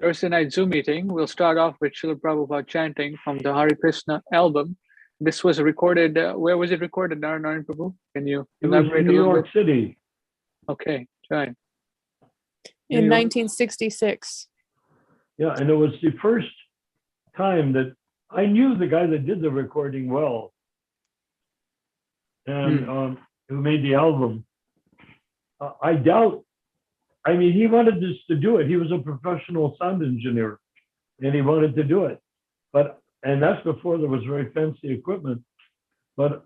Thursday night Zoom meeting. We'll start off with Srila Prabhupada chanting from the Hare Krishna album. This was recorded. Where was it recorded, Narayan Prabhu? Can you elaborate in New York City. Okay, try. In 1966. Yeah, and it was the first time that I knew the guy that did the recording well, and who made the album. I doubt. I mean, he wanted us to do it. He was a professional sound engineer, and he wanted to do it. And that's before there was very fancy equipment. But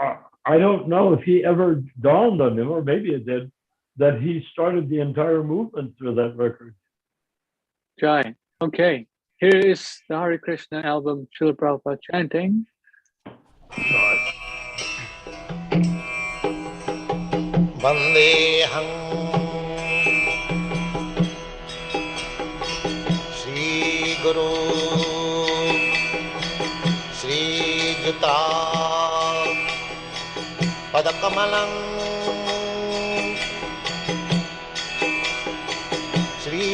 I don't know if he ever dawned on him, or maybe it did, that he started the entire movement through that record. Jai. Okay. Here is the Hare Krishna album, Srila Prabhupada chanting. Vandeham Shri Guru Shri Juta Padakamalam Shri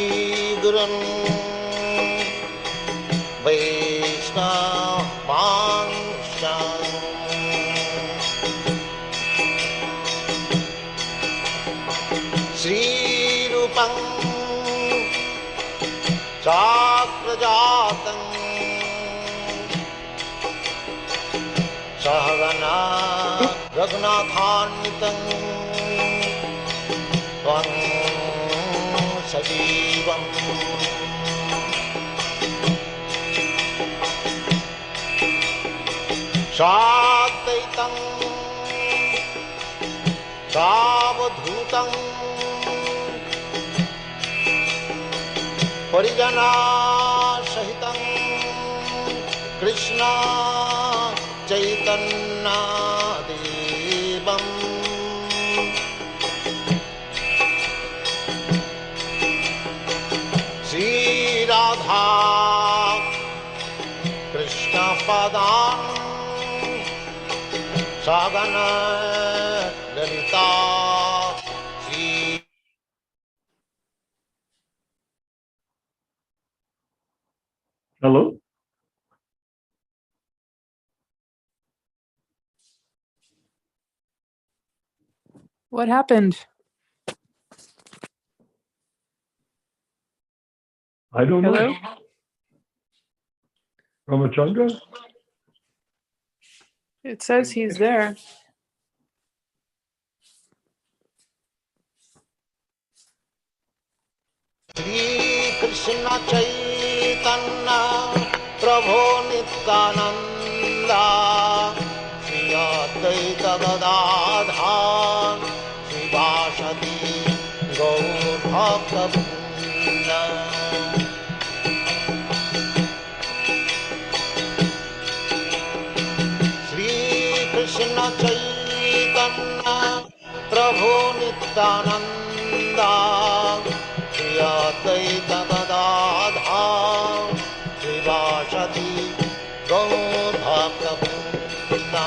Gurun Vaishnava Vanshan Shri Rupam Chakrajatam Sahagana Raghunathanvitam Tvam Sajivam Sadvaitam Savadhutam Parijana Sahitam Krishna Chaitanya Devam Sri Radha Krishna Padam Sagana Lalita Sri. Hello? What happened? I don't know. Hello? Ramachandra? It says he's there. Shri Krishna Chaitanya Prabhu Nityananda Shri Advaita Gadadhar Shri Vasadi Gaur Bhakta Vrinda Shri Krishna Chaitanya Prabhu Nityananda Shri Advaita Gadadhar Shri Vasadi Gaur Bhakta Vrinda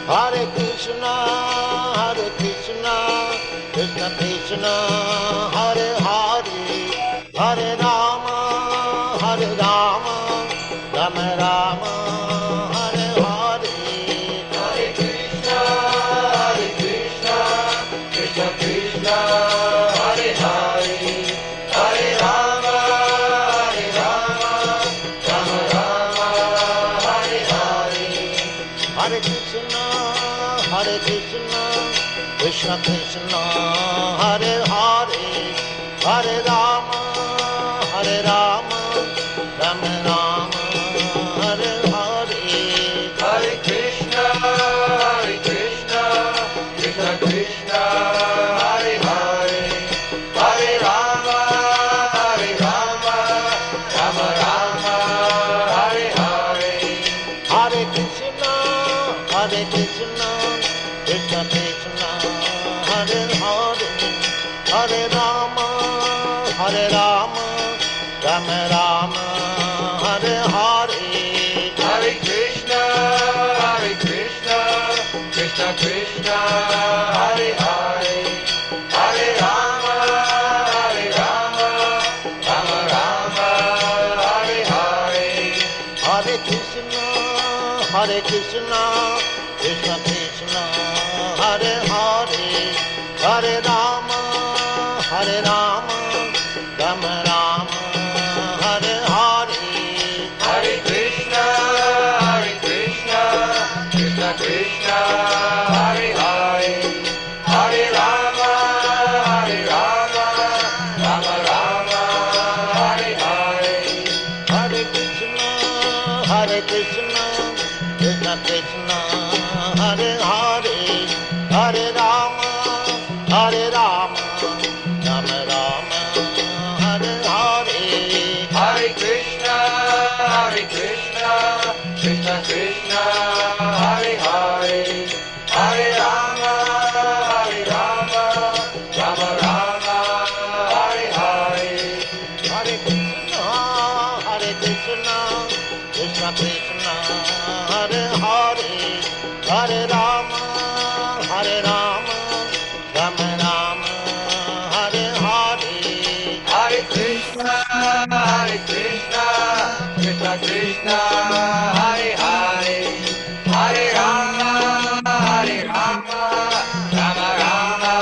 Hare Krishna, Krishna Krishna, Hare Hare, Hare Rama, Rama Rama, Hare Hare. Hare Krishna, Krishna Krishna, Hare Hare, Hare Rama, Rama Rama, Hare Hare. Hare Krishna, Krishna Krishna, Hare Hare, Hare Rama, Rama Rama, Hare Hare. Hare Krishna, Krishna Krishna, Hare Hare, Hare Rama, Rama Rama, Hare Hare. Hare Krishna, Krishna Krishna, Hare Hare, Hare Rama, Rama Rama, Hare Hare. Hare Krishna, Krishna Krishna, Hare Hare, Hare Rama, Rama Rama, Hare Hare, Hare Krishna, Krishna Krishna, Hare Hare, Hare Rama, Rama Rama, Hare Hare, Hare Krishna, Krishna Krishna, Hare Hare, Hare Rama, Rama Rama, Hare Hare, Hare Krishna, Krishna Krishna, Hare Hare, Hare Rama, Rama Rama, Hare Hare, Hare Krishna, Krishna Krishna, Hare Hare, Hare Rama, Rama Rama, Hare Hare, Hare Krishna, Krishna Krishna, Hare Hare, Hare Rama, Rama Rama, Hare Hare, Hare Krishna, Krishna Krishna, Hare Hare, Hare Rama, Rama Rama,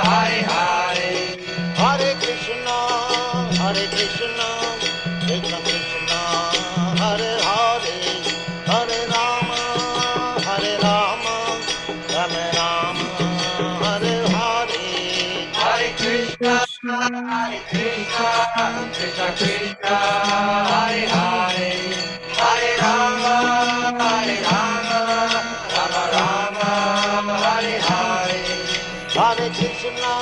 Hare Hare, Hare Krishna, Krishna Krishna, Hare Hare, Hare Rama, Rama Rama, Hare Hare, Hare Krishna, Krishna Krishna, Hare Hare, Hare Rama, Rama Rama, Hare Hare, Hare Krishna,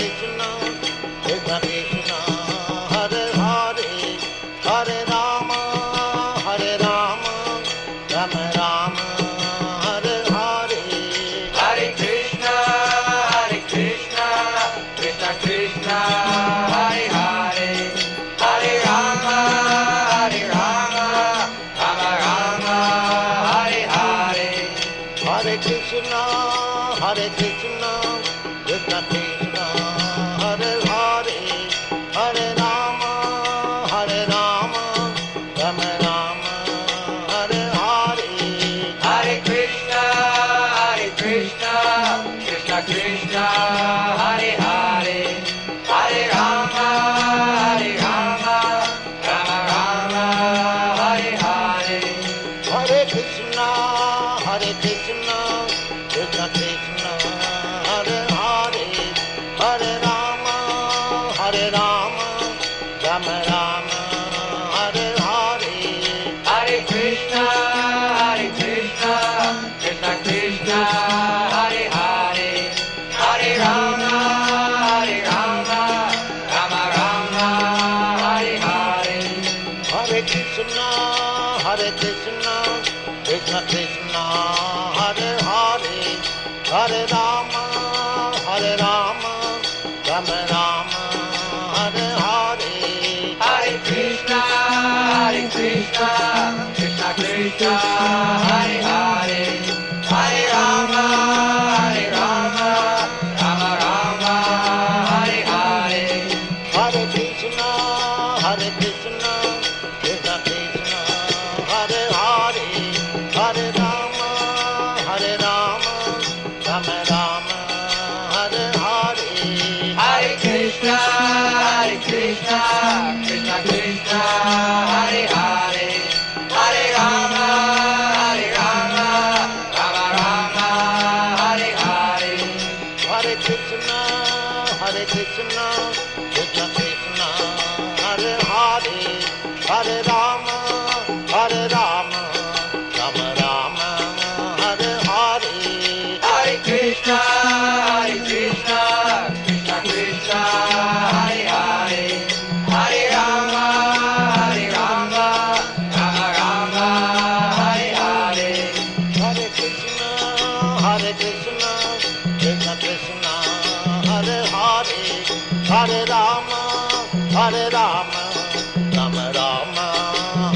Krishna Krishna, Hare Hare, Hare Rama, Rama Rama, Hare Hare, Hare Krishna, Krishna Krishna, Hare Hare, Hare Rama, Rama Rama, Hare Hare, Hare Krishna, Krishna Krishna, Hare Hare, Hare Rama, Rama Rama, Hare Hare, Hare Krishna, Krishna Krishna, Hare Hare, Hare Rama, Rama Rama, Hare Hare, Hare Krishna, Krishna Krishna, Hare Hare, Hare Rama, Rama Rama, Hare Hare, Hare Krishna, Krishna Krishna, Hare Hare, Hare Rama, Rama Rama, Hare Hare, Hare Krishna, Krishna Krishna, Hare Hare, Hare Rama, Rama Rama, Hare Hare, Hare Krishna, Krishna Krishna, Hare Hare, Hare Rama, Rama Rama, Hare Hare, Hare Krishna, Krishna Krishna, Hare Hare, Hare Rama, Rama Rama, Hare Hare, Hare Krishna, Krishna Krishna, Hare Hare, Hare Rama, Rama Rama, Hare Hare, Hare Krishna, Krishna Krishna, Hare Hare, Hare Rama, Rama Rama, Hare Hare, Hare Krishna, Krishna Krishna, Hare Hare, Hare Rama, Rama Rama, Hare Hare, Hare Krishna, Krishna Krishna, Hare Hare, Hare Rama, Rama Rama,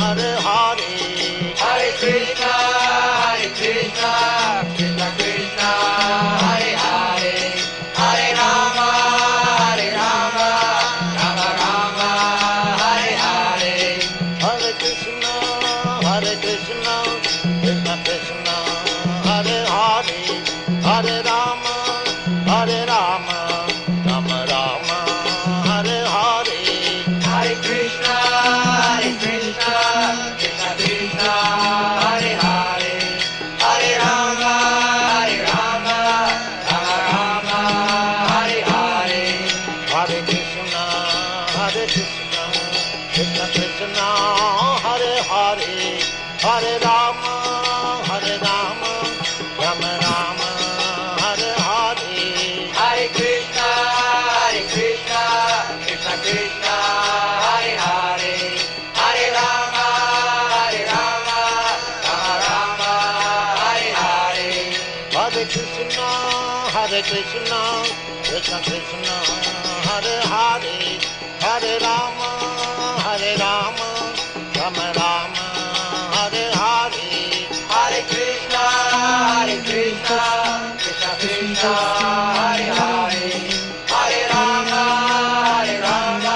Hare Hare, Hare Krishna, Krishna Hare Hare, Hare Rama, Hare Rama, Rama Rama, Hare Hare. Hare Krishna, Krishna Krishna, Hare Hare, Hare Rama, Rama, Rama, Hare Hare. Hare Krishna, Krishna Krishna, Hare Hare, Hare Rama, Rama, Rama Rama, Hare Hare. Hare Krishna, Krishna Krishna, Hare Hare, Hare Rama, Rama, Rama, Hare Hare. Hare Krishna, Krishna Krishna, Hare Hare, Hare Rama, Rama, Rama Rama, Hare Hare. Hare Krishna, Krishna Krishna, Hare Hare, Hare Rama, Rama,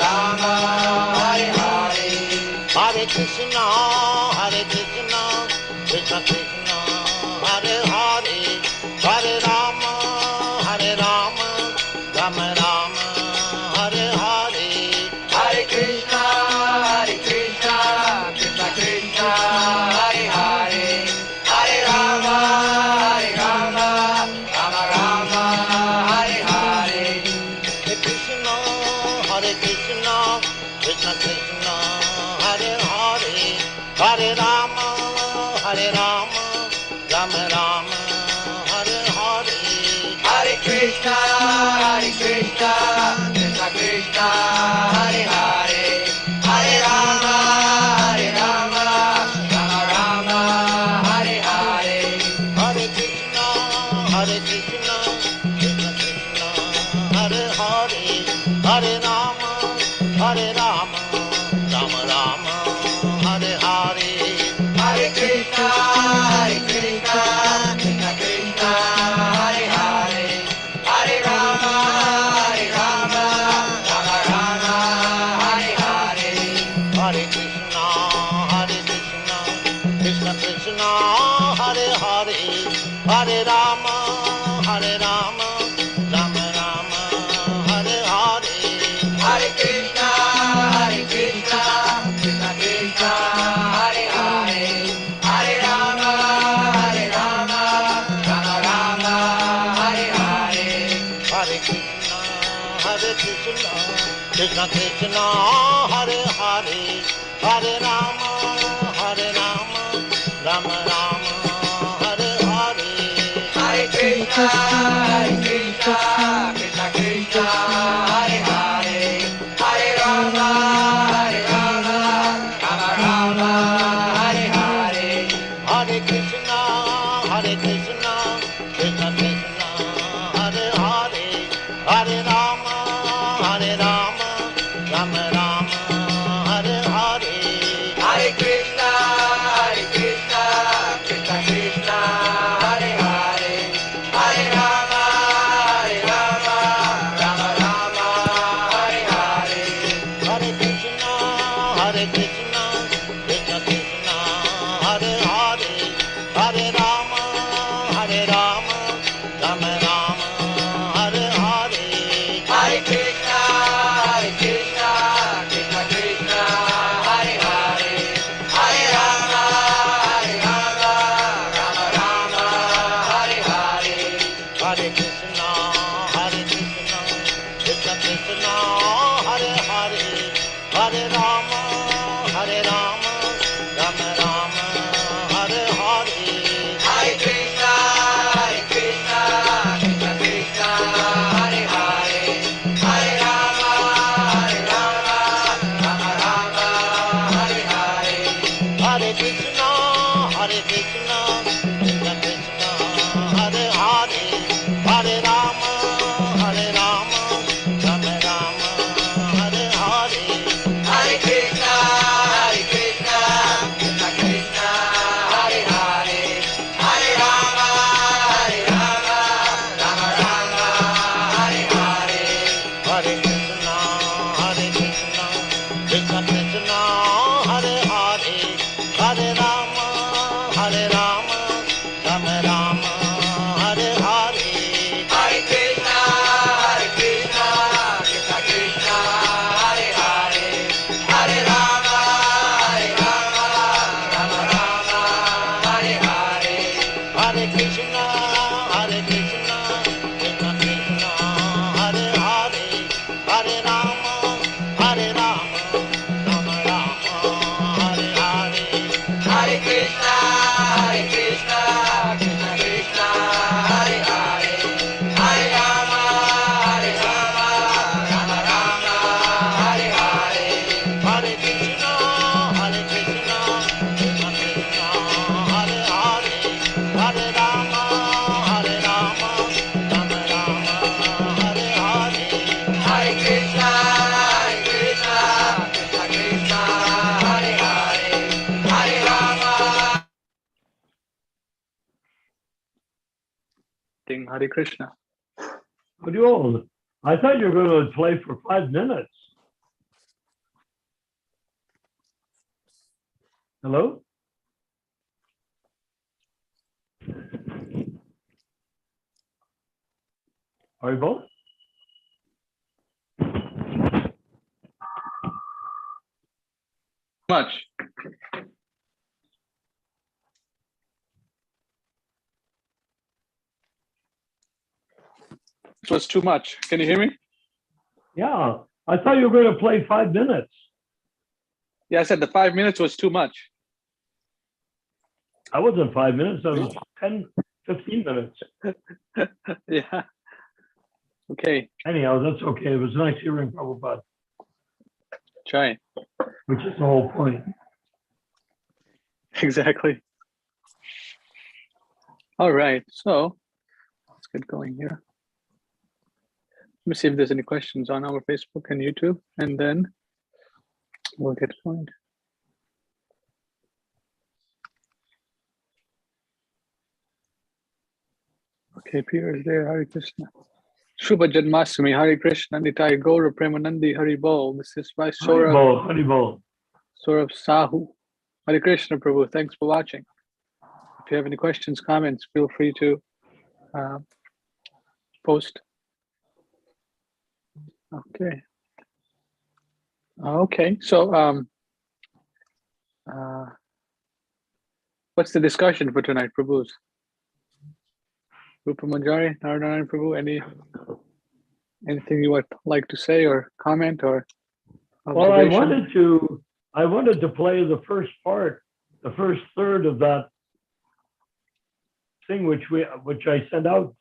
Rama, Hare Hare. Hare Krishna, Krishna Krishna, Hare Hare, Hare Rama, Rama, Rama Rama, Hare Hare. Hare Krishna, Krishna Krishna, Hare Hare, Hare Rama, Rama, Rama, Hare Hare. Hare Krishna, Krishna Krishna, Hare Hare, Hare Rama, Rama, Rama, Hare Hare. Hare Krishna, Krishna Krishna, Hare Hare, Hare Rama, Rama, Rama, Hare Hare. Hare Krishna, Krishna Krishna, Hare Hare, Hare Rama, Rama, Rama, Hare Hare. Hare Krishna, Krishna Krishna, Hare Hare, Hare Rama, Rama, Rama, Hare Hare. Hare Krishna, Krishna Krishna, Hare Hare, Hare Rama, Rama, Rama, Hare Hare. Hare Krishna, Krishna Krishna, Hare Hare, Hare Rama, Rama, Rama, Hare Hare. Hare Krishna, Krishna Krishna, Hare Hare, Hare Rama, Rama, Rama, Hare Hare. Hare Krishna, Krishna Krishna, Hare Hare, Hare Rama, Rama, Hare Hare. Hare Krishna, Krishna Krishna, Hare Hare, Hare Rama, Rama, Hare Hare. Hare Krishna, Krishna Krishna, Hare Hare, Hare Rama, Rama, Hare Hare. Hare Krishna, Krishna Krishna, Hare Hare, Hare Rama, Rama, Hare Hare. Hare Krishna, Krishna Krishna, Hare Hare, Hare Rama, Rama, Hare Hare. Hare Krishna, Krishna Krishna, Hare Hare, Hare Rama, Rama, Hare Hare. Hare Krishna, Krishna Krishna, Hare Hare, Hare Rama, Rama, Hare Hare. Hare Krishna, Krishna Krishna, Hare Hare, Hare Rama. Hare Krishna, Krishna Krishna, Hare Hare, Hare Rama, Rama Rama, Hare Hare. Hare Krishna, Krishna Krishna, Hare Hare, Hare Rama, Rama Rama, Hare Hare. Hare Krishna, Krishna Krishna, Hare Hare, Hare Rama, Rama Rama, Hare Hare. Hare Krishna, Krishna Krishna, Hare Hare, Hare Rama. Hare Krishna. What do you all? I thought you were going to play for 5 minutes. Hello? Are you both? Much. It was too much. Can you hear me? Yeah, I thought you were going to play 5 minutes. Yeah, I said the 5 minutes was too much. I wasn't 5 minutes, I was 10, 15 minutes. Yeah. Okay. Anyhow, that's okay. It was nice hearing Prabhupada, Try. which is the whole point. Exactly. All right. So let's get going here. Let me see if there's any questions on our Facebook and YouTube, and then we'll get going. Okay, Peter is there. Hare Krishna. Shubha Janmashtami, Hare Krishna, Nitai Gaura Premanandi, Hari Bol. This is by Saurabh, Haribol. Saurabh Sahu. Hare Krishna, Prabhu. Thanks for watching. If you have any questions, comments, feel free to post. Okay. Okay, so what's the discussion for tonight, Prabhus? Rupa Manjari, Narayana Prabhu, anything you would like to say or comment or Well, I observation? wanted to play the first part, the first third of that thing which I sent out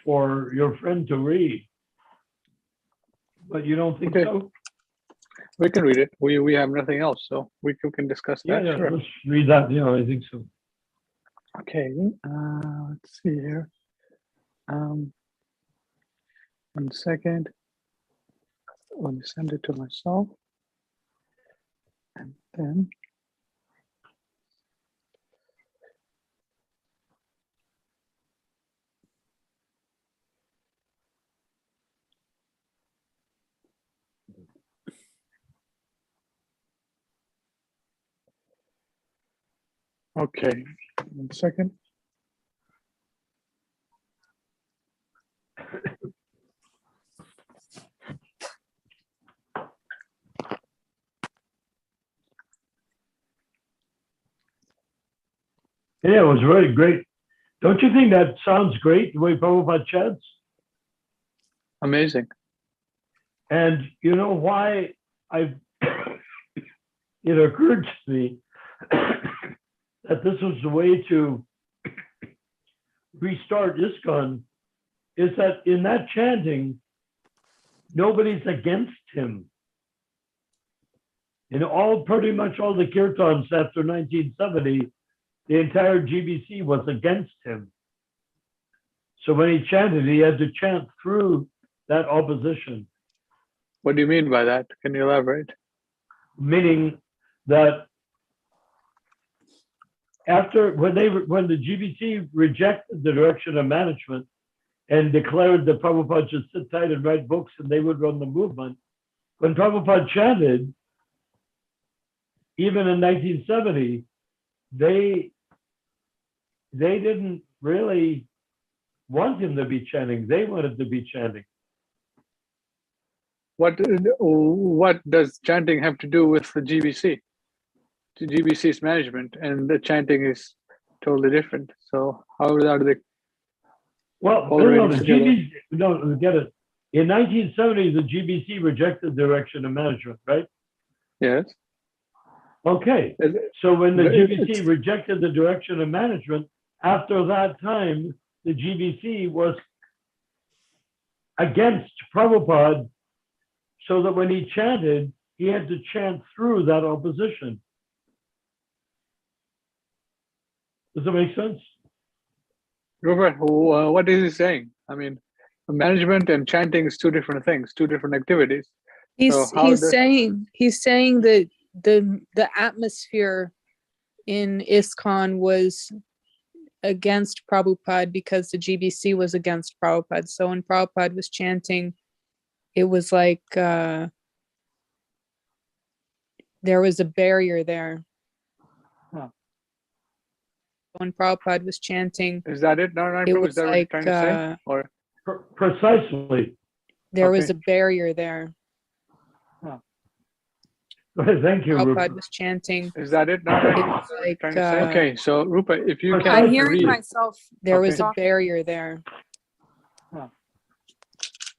for your friend to read. But you don't think Okay. so? We can read it. We have nothing else, so we can discuss that. Yeah, Sure. let's read that. Yeah, I think so. Okay, let's see here. 1 second. Let me send it to myself. And then okay, 1 second. Yeah, it was really great. Don't you think that sounds great, the way Prabhupada chants? Amazing. And you know why it occurred to me that this was the way to restart ISKCON, is that in that chanting, nobody's against him. In pretty much all the kirtans after 1970, the entire GBC was against him. So when he chanted, he had to chant through that opposition. What do you mean by that? Can you elaborate? Meaning that when the GBC rejected the direction of management and declared that Prabhupada should sit tight and write books and they would run the movement, when Prabhupada chanted, even in 1970, they didn't really want him to be chanting. They wanted to be chanting. What does chanting have to do with the GBC? The GBC's management, and the chanting is totally different. So how are they? Well, Already the together. GBC, no, get it. In 1970, the GBC rejected direction and management, right? Yes. Okay. Is it- So when the It's- GBC rejected the direction and management, after that time, the GBC was against Prabhupada, so that when he chanted, he had to chant through that opposition. Does that make sense? Robert, what is he saying? I mean, management and chanting is two different things, two different activities. He's So how he's does- saying that the atmosphere in ISKCON was against Prabhupada because the GBC was against Prabhupada. So when Prabhupada was chanting, it was like there was a barrier there. Huh. When Prabhupada was chanting, Is that it? No, it is was that what you're like trying to say? Or Precisely. there was Okay. a barrier there. Thank you, Prabhupada Rupert. was chanting. is that it? No, It is was that what you're trying to like, say? Okay, so Rupa, if you I'm can I'm Precisely. hearing read, myself. There was Okay. a barrier there.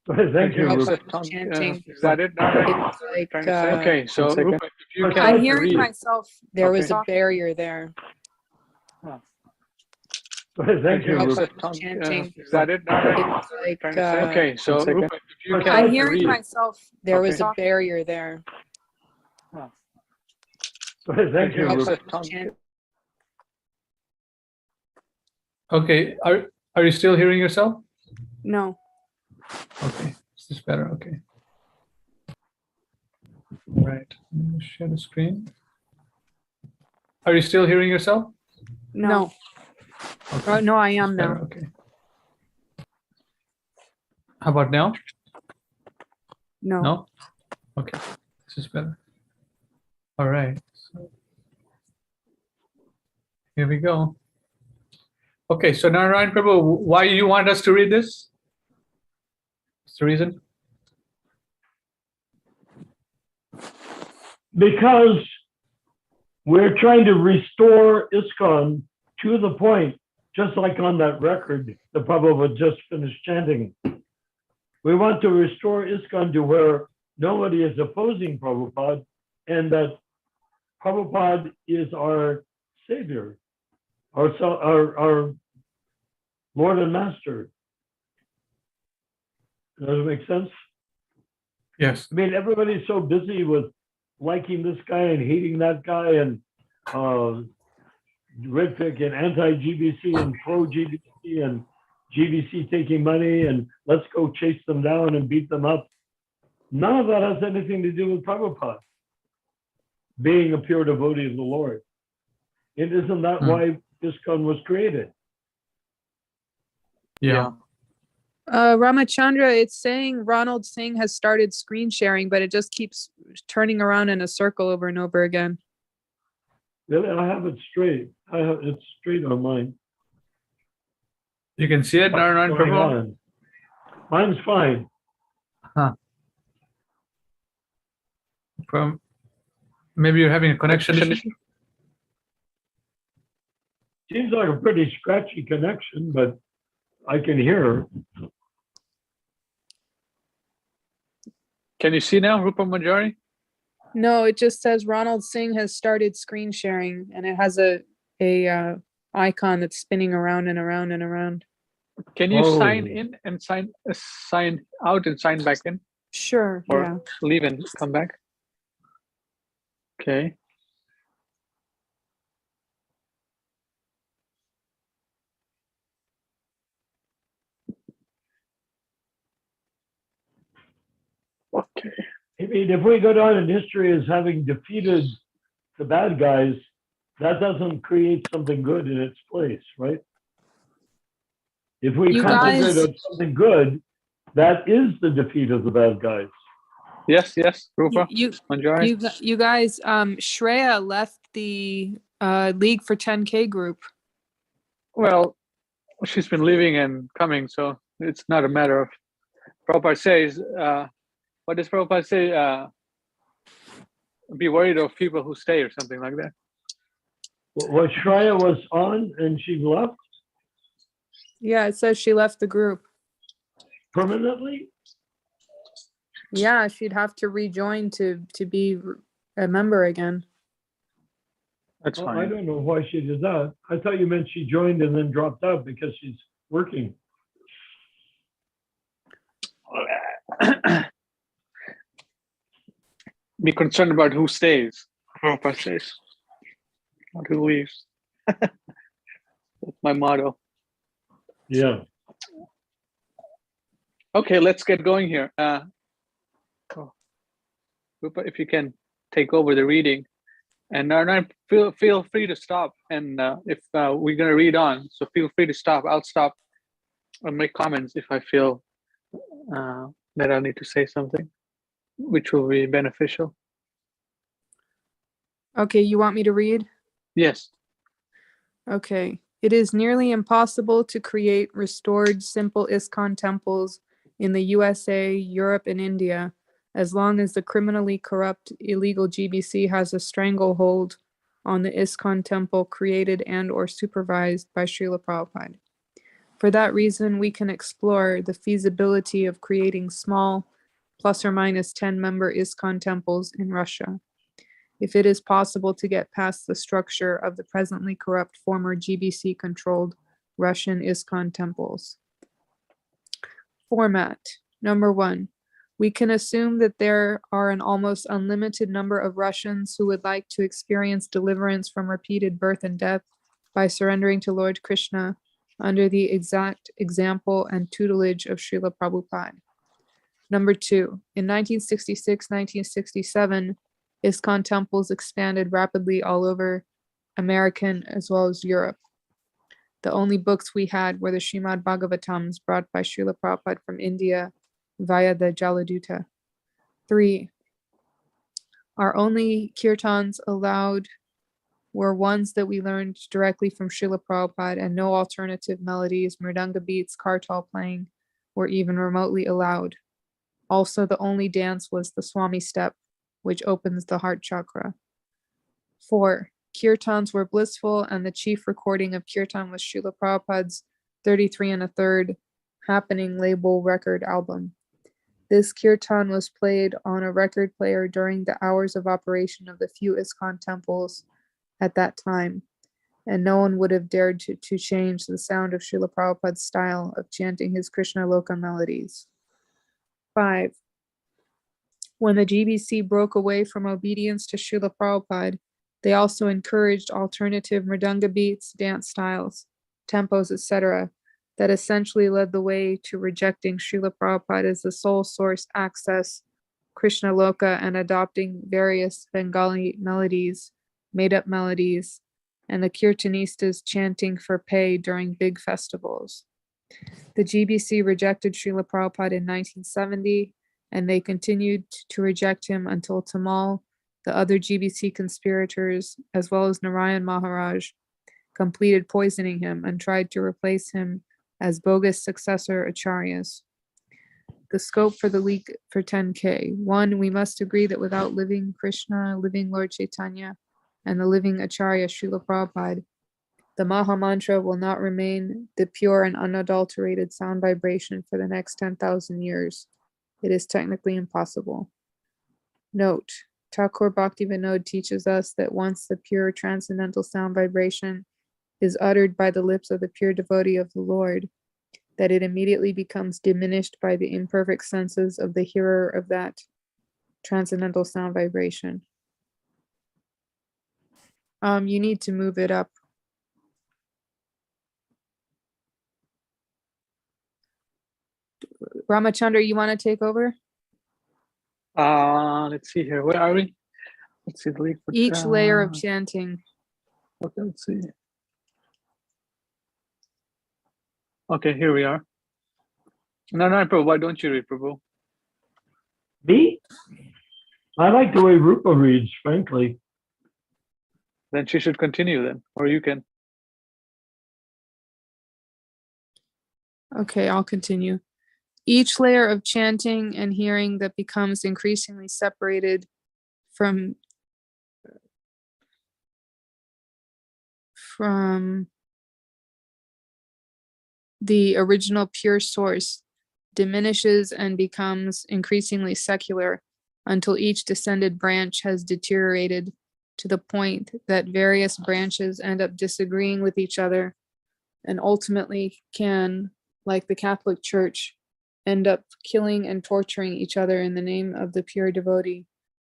Thank you, Prabhupada Rupert. was chanting. is that it? No, It is was that what you're like, trying to say? Okay, so One second. Rupa, if you can I'm hearing read, myself. There was Okay. a barrier there. Thank you, Rupert. Prabhupada was chanting. is that it? No, It is was that what you're like, trying to say? Okay, so One second. Rupa, if you can I'm hearing read, myself. There was Okay. a barrier there. Thank you, Rupert. Prabhupada was chanting. Okay, are you still hearing yourself? No. Okay, is this better? Okay. All right, let me share the screen. Are you still hearing yourself? No. Okay, Oh, no, I this is am better, now. okay. How about now? No. No? Okay, this is better. All right, so here we go. Okay, so Narayan Prabhu, why you want us to read this? What's the reason? Because we're trying to restore ISKCON to the point, just like on that record that Prabhupada just finished chanting. We want to restore ISKCON to where nobody is opposing Prabhupada and that Prabhupada is our savior, our Lord and Master. Does it make sense? Yes. I mean, everybody's so busy with liking this guy and hating that guy and red pick and anti-GBC and pro-GBC and GBC taking money and let's go chase them down and beat them up. None of that has anything to do with Prabhupada being a pure devotee of the Lord. It isn't that why ISKCON was created. Yeah. Ramachandra, it's saying Ronald Singh has started screen sharing, but it just keeps turning around in a circle over and over again. Really, I have it straight. I have it straight on mine. You can see it, Narayan What's going Prabhu? on? Mine's fine. From maybe you're having a connection issue. Seems like a pretty scratchy connection, but I can hear. Can you see now, Rupa Manjari? No, it just says Ronald Singh has started screen sharing, and it has a icon that's spinning around and around and around. Can you Oh. sign in and sign out and sign back in, Sure. or Yeah. leave and come back? Okay. Okay. I mean, if we go down in history as having defeated the bad guys, that doesn't create something good in its place, right? If we You concentrate guys- on something good, that is the defeat of the bad guys. Yes, Rupa You Manjari. you guys, Shreya left the League for 10K group. Well, she's been leaving and coming, so it's not a matter of. Prabhupada says, what does Prabhupada say? Be worried of people who stay or something like that. Was Shraya was on and she left Yeah, it says she left the group. permanently? Yeah, she'd have to rejoin to be a member again. That's Oh, I fine. don't know why she did that. I thought you meant she joined and then dropped out because she's working. Be concerned about who stays. Prabhupada stays, not who leaves. That's my motto. Yeah. Okay, let's get going here. Rupa, if you can take over the reading, and Narayana, feel free to stop. And if we're gonna read on, so feel free to stop. I'll stop and make comments if I feel that I need to say something, which will be beneficial. Okay, you want me to read? Yes. Okay. It is nearly impossible to create restored simple ISKCON temples in the USA, Europe, and India as long as the criminally corrupt illegal GBC has a stranglehold on the ISKCON temple created and or supervised by Srila Prabhupada. For that reason, we can explore the feasibility of creating small, plus or minus 10-member ISKCON temples in Russia, if it is possible to get past the structure of the presently corrupt former GBC-controlled Russian ISKCON temples. Format. Number 1. We can assume that there are an almost unlimited number of Russians who would like to experience deliverance from repeated birth and death by surrendering to Lord Krishna under the exact example and tutelage of Srila Prabhupada. Number 2. In 1966-1967, ISKCON temples expanded rapidly all over American as well as Europe. The only books we had were the Srimad Bhagavatams brought by Srila Prabhupada from India via the Jaladuta. 3. Our only kirtans allowed were ones that we learned directly from Srila Prabhupada, and no alternative melodies, mridanga beats, kartal playing were even remotely allowed. Also, the only dance was the Swami step, which opens the heart chakra. 4. Kirtans were blissful, and the chief recording of kirtan was Srila Prabhupada's 33 1/3 happening label record album. This kirtan was played on a record player during the hours of operation of the few ISKCON temples at that time, and no one would have dared to change the sound of Srila Prabhupada's style of chanting his Krishna Loka melodies. 5. When the GBC broke away from obedience to Srila Prabhupada, they also encouraged alternative mridanga beats, dance styles, tempos, etc., that essentially led the way to rejecting Srila Prabhupada as the sole source access Krishna Loka and adopting various Bengali melodies, made-up melodies, and the kirtanistas chanting for pay during big festivals. The GBC rejected Srila Prabhupada in 1970, and they continued to reject him until Tamal, the other GBC conspirators, as well as Narayan Maharaj, completed poisoning him and tried to replace him as bogus successor acharyas. The scope for the leak for 10K. 1, we must agree that without living Krishna, living Lord Chaitanya, and the living Acharya Srila Prabhupada, the Maha Mantra will not remain the pure and unadulterated sound vibration for the next 10,000 years. It is technically impossible. Note, Thakur Bhaktivinoda teaches us that once the pure transcendental sound vibration is uttered by the lips of the pure devotee of the Lord, that it immediately becomes diminished by the imperfect senses of the hearer of that transcendental sound vibration. You need to move it up. Ramachandra, you want to take over? Let's see here. Where are we? Let's see the leak. Each layer of chanting. Okay, let's see. Okay, here we are. No, Prabhu, why don't you read, Prabhu? Me? I like the way Rupa reads, frankly. Then she should continue then, or you can. Okay, I'll continue. Each layer of chanting and hearing that becomes increasingly separated from from the original pure source diminishes and becomes increasingly secular until each descended branch has deteriorated to the point that various branches end up disagreeing with each other and ultimately can, like the Catholic Church, end up killing and torturing each other in the name of the pure devotee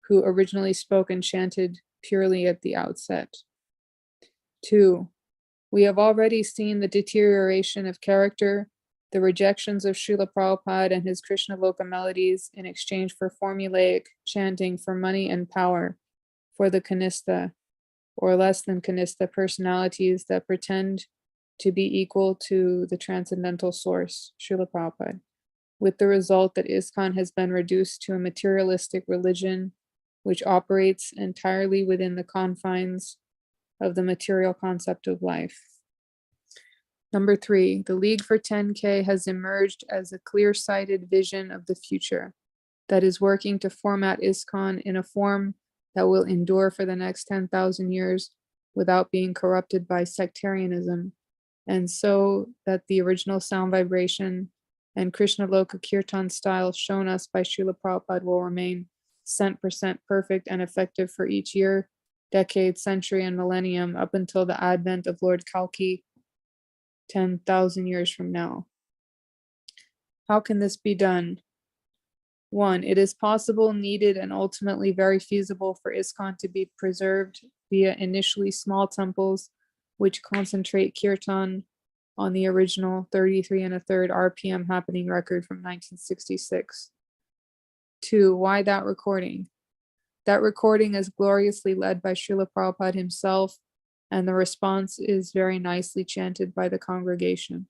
who originally spoke and chanted purely at the outset. 2. We have already seen the deterioration of character, the rejections of Srila Prabhupada and his Krishna Loka melodies in exchange for formulaic chanting for money and power for the Kanistha, or less than Kanistha personalities that pretend to be equal to the transcendental source, Srila Prabhupada, with the result that ISKCON has been reduced to a materialistic religion which operates entirely within the confines of the material concept of life. Number 3, the League for 10K has emerged as a clear-sighted vision of the future that is working to format ISKCON in a form that will endure for the next 10,000 years without being corrupted by sectarianism, and so that the original sound vibration and Krishna Loka Kirtan style shown us by Srila Prabhupada will remain 100% perfect and effective for each year, decade, century, and millennium up until the advent of Lord Kalki 10,000 years from now. How can this be done? 1, it is possible, needed, and ultimately very feasible for ISKCON to be preserved via initially small temples which concentrate kirtan on the original 33 1/3 RPM happening record from 1966. 2, why that recording? That recording is gloriously led by Srila Prabhupada himself, and the response is very nicely chanted by the congregation.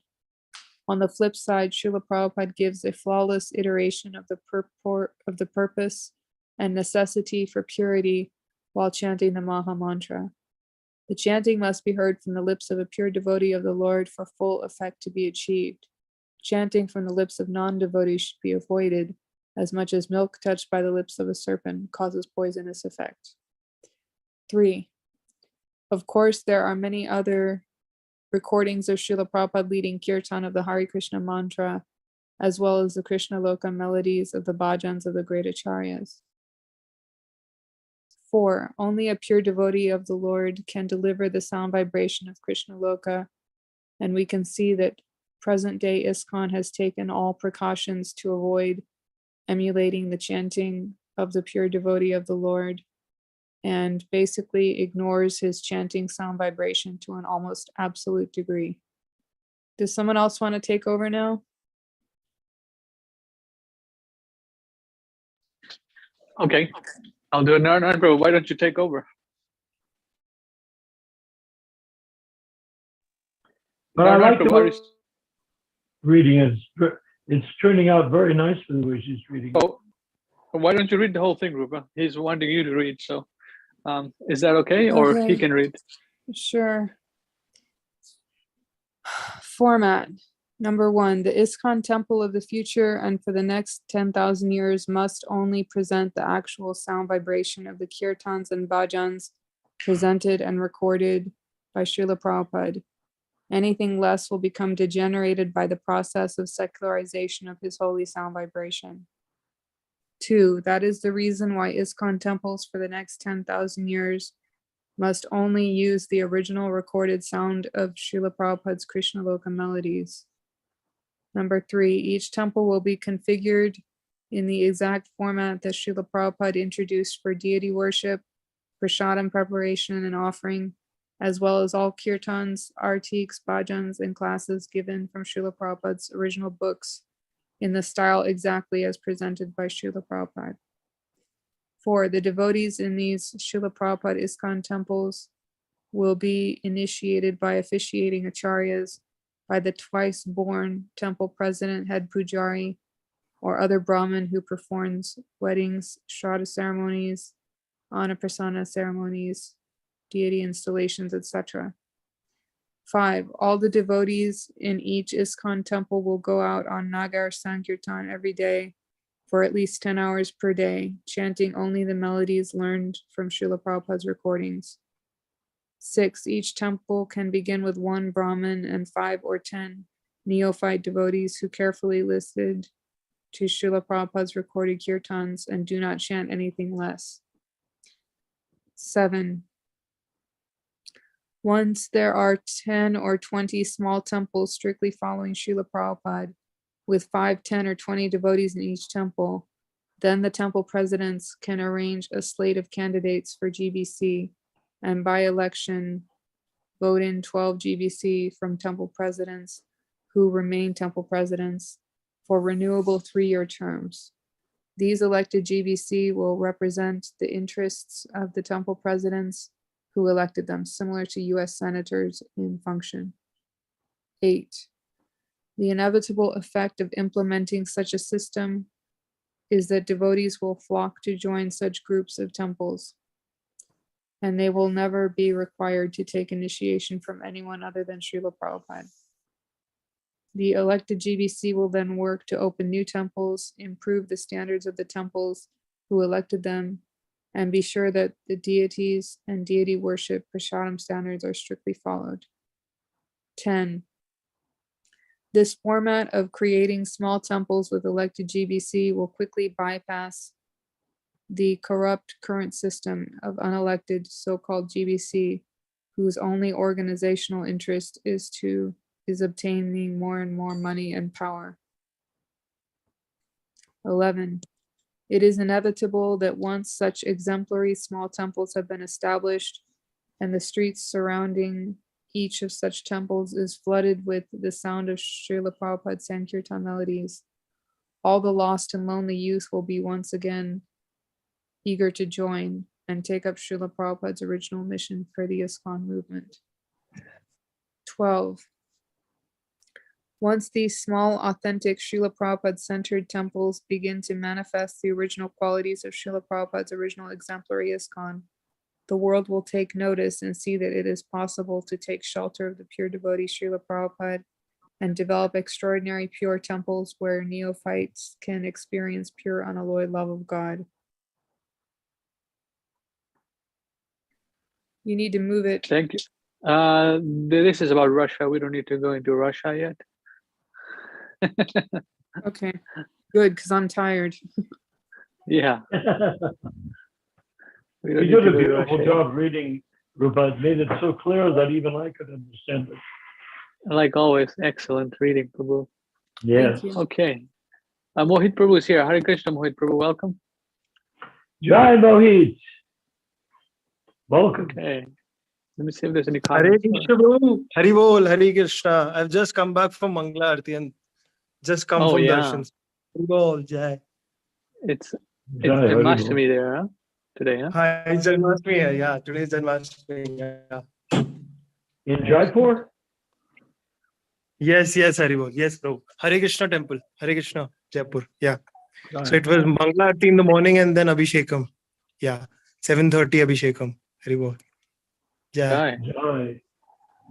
On the flip side, Srila Prabhupada gives a flawless iteration of the purport of the purpose and necessity for purity while chanting the Maha Mantra. The chanting must be heard from the lips of a pure devotee of the Lord for full effect to be achieved. Chanting from the lips of non-devotees should be avoided, as much as milk touched by the lips of a serpent causes poisonous effect. 3. Of course, there are many other recordings of Srila Prabhupada leading kirtan of the Hare Krishna mantra, as well as the Krishna Loka melodies of the bhajans of the great acharyas. 4. Only a pure devotee of the Lord can deliver the sound vibration of Krishna Loka, and we can see that present-day ISKCON has taken all precautions to avoid emulating the chanting of the pure devotee of the Lord, and basically ignores his chanting sound vibration to an almost absolute degree. Does someone else want to take over now? Okay, I'll do it now. Bro, why don't you take over? But I like Bro, why the reading. It's turning out very nicely the way she's reading. Oh, why don't you read the whole thing, Rupa? He's wanting you to read, so is that okay? Or he Okay. can read? Sure. Format. Number 1, the ISKCON temple of the future and for the next 10,000 years must only present the actual sound vibration of the kirtans and bhajans presented and recorded by Srila Prabhupada. Anything less will become degenerated by the process of secularization of his holy sound vibration. 2, that is the reason why ISKCON temples for the next 10,000 years must only use the original recorded sound of Srila Prabhupada's Krishna Loka melodies. Number 3, each temple will be configured in the exact format that Srila Prabhupada introduced for deity worship, prasadam preparation and offering, as well as all kirtans, artiks, bhajans, and classes given from Srila Prabhupada's original books in the style exactly as presented by Srila Prabhupada. 4, the devotees in these Srila Prabhupada ISKCON temples will be initiated by officiating acharyas, by the twice-born temple president, head pujari, or other Brahmin who performs weddings, shraddha ceremonies, annaprasana ceremonies, deity installations, etc. 5, all the devotees in each ISKCON temple will go out on Nagar Sankirtan every day for at least 10 hours per day, chanting only the melodies learned from Srila Prabhupada's recordings. 6. Each temple can begin with 1 Brahmin and 5 or 10 neophyte devotees who carefully listened to Srila Prabhupada's recorded kirtans and do not chant anything less. 7. Once there are 10 or 20 small temples strictly following Srila Prabhupada, with 5, 10, or 20 devotees in each temple, then the temple presidents can arrange a slate of candidates for GBC and by election vote in 12 GBC from temple presidents who remain temple presidents for renewable 3-year terms. These elected GBC will represent the interests of the temple presidents who elected them, similar to US senators in function. 8. The inevitable effect of implementing such a system is that devotees will flock to join such groups of temples, and they will never be required to take initiation from anyone other than Srila Prabhupada. The elected GBC will then work to open new temples, improve the standards of the temples who elected them, and be sure that the deities and deity worship prasadam standards are strictly followed. 10. This format of creating small temples with elected GBC will quickly bypass the corrupt current system of unelected so-called GBC, whose only organizational interest is obtaining more and more money and power. 11. It is inevitable that once such exemplary small temples have been established and the streets surrounding each of such temples is flooded with the sound of Srila Prabhupada's Sankirtan melodies, all the lost and lonely youth will be once again eager to join and take up Srila Prabhupada's original mission for the ISKCON movement. 12. Once these small, authentic Srila Prabhupada-centered temples begin to manifest the original qualities of Srila Prabhupada's original exemplary ISKCON, the world will take notice and see that it is possible to take shelter of the pure devotee Srila Prabhupada and develop extraordinary pure temples where neophytes can experience pure unalloyed love of God. You need to move it. Thank you. This is about Russia. We don't need to go into Russia yet. Okay, good, because I'm tired. Yeah. We don't You need did to a go to beautiful Russia job reading, Rupa. It made it so clear that even I could understand it. yet. Like always, excellent reading, Prabhu. Yes. Thank you. Okay. Mohit Prabhu is here. Hare Krishna, Mohit Prabhu. Welcome. Jai Mohit. Welcome. Okay. Let me see if there's any Hare comments. Krishna, Prabhu. Hari Bol, Hare Krishna. I've just come back from Mangala Aarti and just come Oh, from yeah. darshans. Hari Bol, Jai. It's Jai Haribol. Janmashtami there, huh? Today, huh? Hi, Janmashtami hai. Yeah, today's Janmashtami. Yeah. In Jaipur? Yes, Hari Bol. Yes, Prabhu. Hare Krishna temple. Hare Krishna, Jaipur. Yeah. Jai. So it was Mangala Aarti in the morning and then Abhishekam. Yeah. 7:30 Abhishekam. Hari Bol. Jai. Jai. Jai.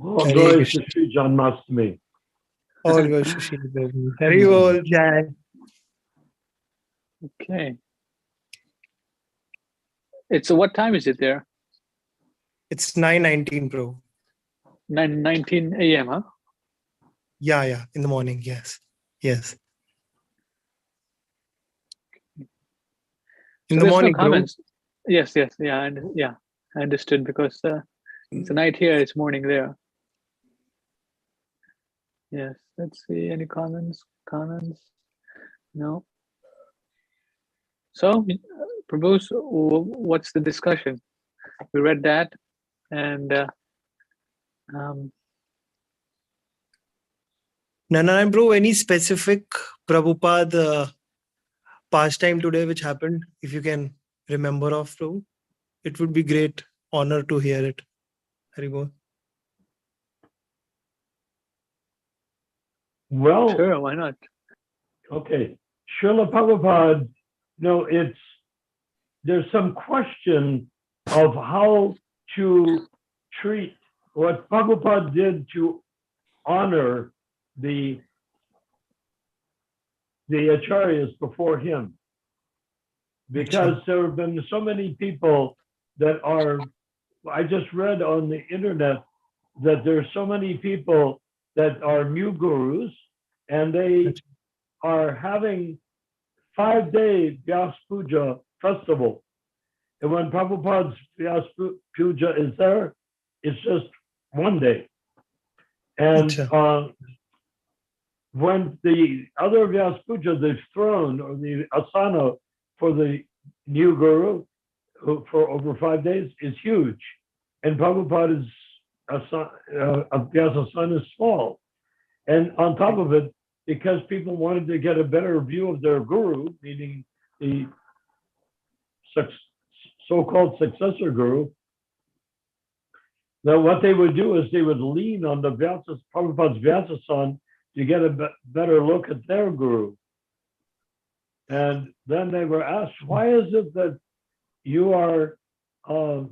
All Hare glories Krishna. to Sri Janmashtami. All goes to Shri Prabhu. Hari Bol, Jai. Okay. It's what time is it there? It's 9:19, Prabhu. 9:19 a.m., huh? Yeah. In the morning. Yes. Yes. In So the there's morning, no Prabhu. comments. Yes. Yeah. I understood because it's night here, it's morning there. Yes. Let's see. Any comments? No. So, Prabhu, what's the discussion? We read that, and Nanaram Prabhu, any specific Prabhupada pastime today which happened, if you can remember of, Prabhu? It would be great honor to hear it. Haribol. Well, sure, why not? okay. Srila Prabhupada, there's some question of how to treat what Prabhupada did to honor the acharyas before him. Because there have been so many people that are I just read on the internet that there are so many people that are new gurus, and they are having 5-day Vyas Puja festival. And when Prabhupada's Vyas Puja is there, it's just one day. And Acha. when the other Vyas Puja, the throne or the asana for the new guru for over 5 days is huge. And Prabhupada's Vyas asana is small. And on top of it, because people wanted to get a better view of their guru, meaning the so-called successor guru, that what they would do is they would lean on the Prabhupada's Vyasasan to get a better look at their guru. And then they were asked, why is it that you are 4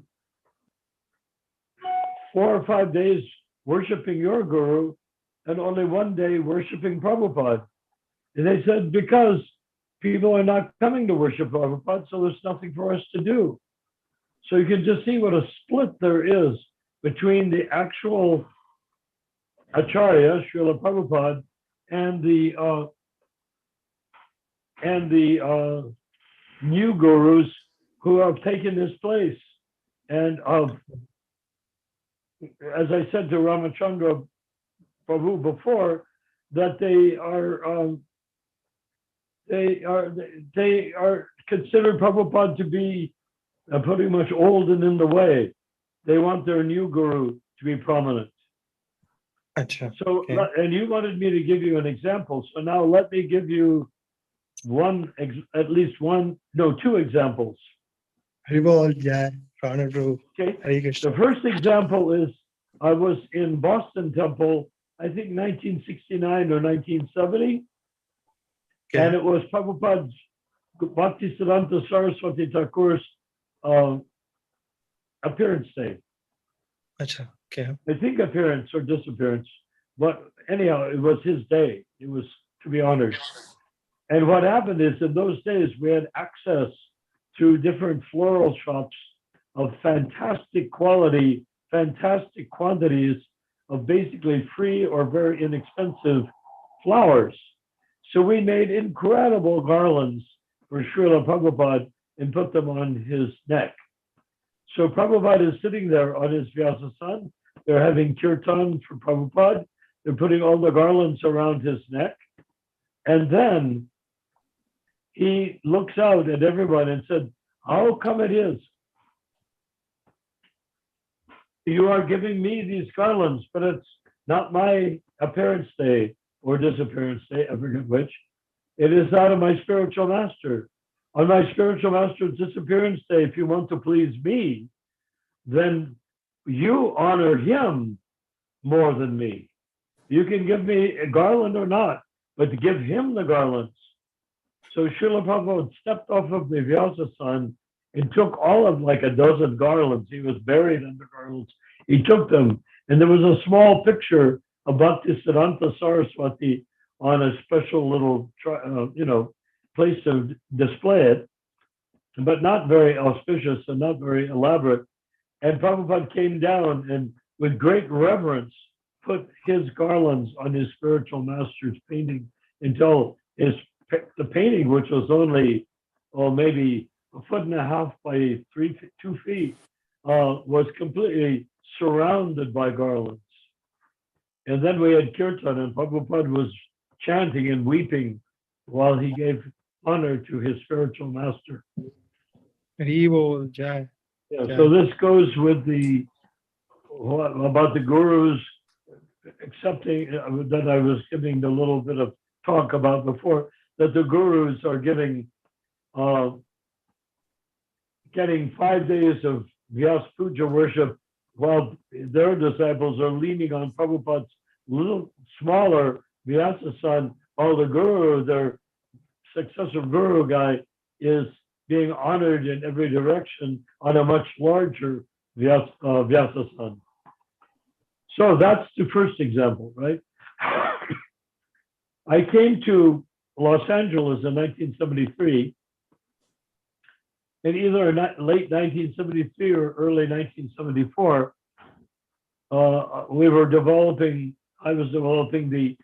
or 5 days worshiping your guru and only 1 day worshiping Prabhupada? And they said, because people are not coming to worship Prabhupada, so there's nothing for us to do. So you can just see what a split there is between the actual Acharya, Srila Prabhupada, and the new gurus who have taken his place. And as I said to Ramachandra Prabhu before, that they are considered Prabhupada to be pretty much old and in the way. They want their new guru to be prominent. Acha. So, Okay. and you wanted me to give you an example. So now let me give you two examples. Haribol Jai, Prana Prabhu, Okay. Hare Krishna. The first example is I was in Boston Temple, I think 1969 or 1970. Okay. And it was Prabhupada's Bhaktisiddhanta Saraswati Thakur's appearance day. Acha. Okay. I think appearance or disappearance. But anyhow, it was his day. It was to be honored. And what happened is in those days, we had access to different floral shops of fantastic quality, fantastic quantities of basically free or very inexpensive flowers. So we made incredible garlands for Srila Prabhupada and put them on his neck. So Prabhupada is sitting there on his Vyasasan. They're having kirtan for Prabhupada. They're putting all the garlands around his neck. And then he looks out at everyone and said, how come it is you are giving me these garlands, but it's not my appearance day or disappearance day, I forget which. It is that of my spiritual master. On my spiritual master's disappearance day, if you want to please me, then you honor him more than me. You can give me a garland or not, but to give him the garlands. So Srila Prabhupada stepped off of the Vyasasan and took all of like a dozen garlands. He was buried under garlands. He took them, and there was a small picture of Bhaktisiddhanta Saraswati on a special little, place to display it, but not very auspicious and not very elaborate. And Prabhupada came down and with great reverence put his garlands on his spiritual master's painting until the painting, which was only, maybe 1.5 feet by 2 feet, was completely surrounded by garlands. And then we had kirtan, and Prabhupada was chanting and weeping while he gave honor to his spiritual master. Haribol Jai. Yeah, so this goes with about the gurus accepting that I was giving the little bit of talk about before, that the gurus are getting 5 days of Vyas Puja worship while their disciples are leaning on Prabhupada's little smaller Vyasasan, while the guru, their successor guru guy, is being honored in every direction on a much larger Vyasasan. So that's the first example, right? I came to Los Angeles in 1973, in either late 1973 or early 1974, I was developing the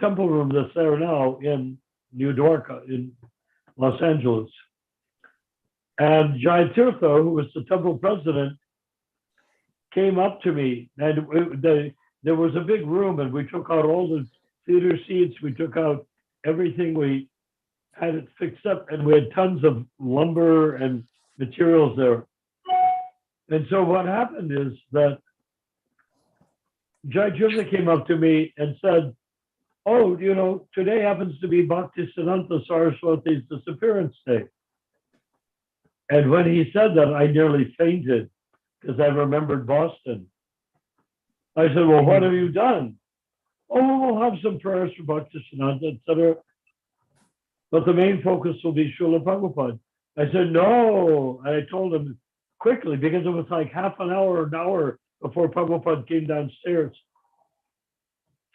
temple room that's there now in New Dwarka in Los Angeles. And Jai Tirtha, who was the temple president, came up to me, and there was a big room, and we took out all the theater seats, we took out everything, we had it fixed up, and we had tons of lumber and materials there. And so what happened is that Jai Tirtha came up to me and said, "Oh, you know, today happens to be Bhaktisiddhanta Saraswati's disappearance day." And when he said that, I nearly fainted because I remembered Boston. I said, "Well, what have you done?" "Oh, we'll have some prayers for Bhaktisiddhanta, etc. But the main focus will be Srila Prabhupada." I said, "No." And I told him quickly, because it was like half an hour before Prabhupada came downstairs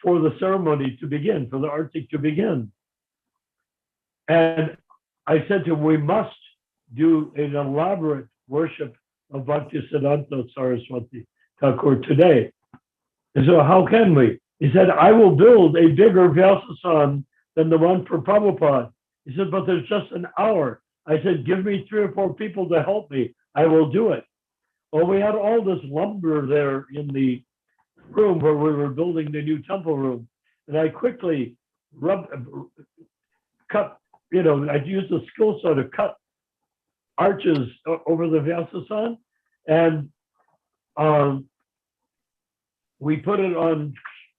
for the ceremony to begin, for the artik to begin. And I said to him, "We must do an elaborate worship of Bhaktisiddhanta Saraswati Thakur today." And so how can we? He said, "I will build a bigger Vyasasan than the one for Prabhupada." He said, "But there's just an hour." I said, "Give me 3 or 4 people to help me. I will do it." Well, we had all this lumber there in the room where we were building the new temple room. And I quickly cut, I used a skill saw to cut arches over the Vyasasan. And we put it on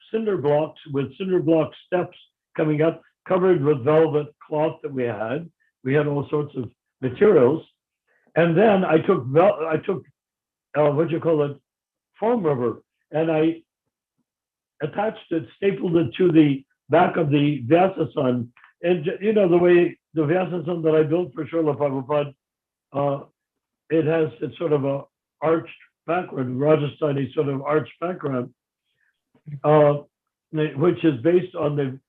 cinder blocks with cinder block steps coming up, covered with velvet cloth that we had. We had all sorts of materials. And then I took foam rubber, and I attached it, stapled it to the back of the Vyasasan. And the way the Vyasasan that I built for Srila Prabhupada, it's sort of a arched background, Rajasthani sort of arched background, which is based on the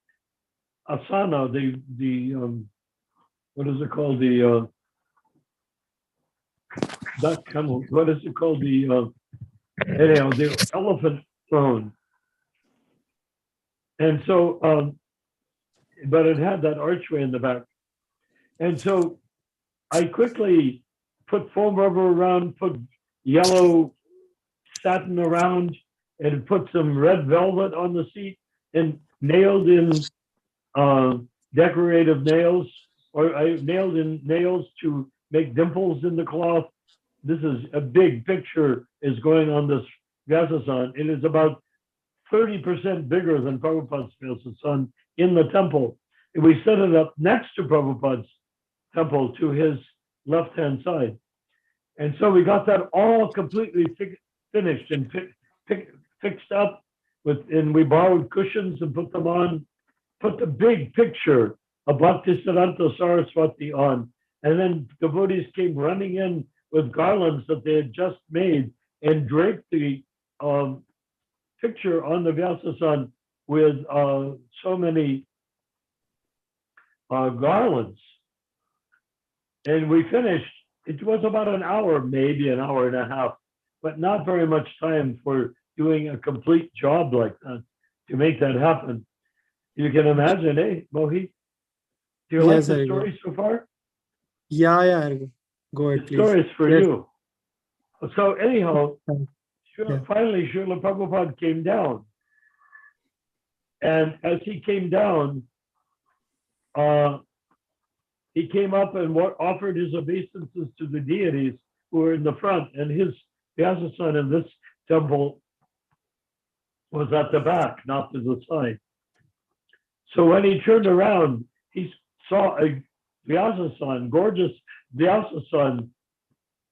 asana, what is it called? The elephant throne. And so, but it had that archway in the back. And so I quickly put foam rubber around, put yellow satin around, and put some red velvet on the seat, and nailed in decorative nails, or I nailed in nails to make dimples in the cloth. This is a big picture is going on this Vyasasan. It is about 30% bigger than Prabhupada's Vyasasan in the temple. And we set it up next to Prabhupada's temple to his left-hand side. And so we got that all completely finished and fixed up and we borrowed cushions and put them on, put the big picture of Bhaktisiddhanta Saraswati on. And then devotees came running in with garlands that they had just made and draped the picture on the Vyasasan with so many garlands. And we finished. It was about an hour, maybe an hour and a half, but not very much time for doing a complete job like that to make that happen. You can imagine, eh, Mohit? Do you like the story so far? Yeah, go ahead, the please. story is for Yes. you. So anyhow, Yeah. finally Srila Prabhupada came down. And as he came down, he came up and offered his obeisances to the deities who were in the front, and his Vyasasan in this temple was at the back, not to the side. So when he turned around, he saw a Vyasasan, gorgeous Vyasasan,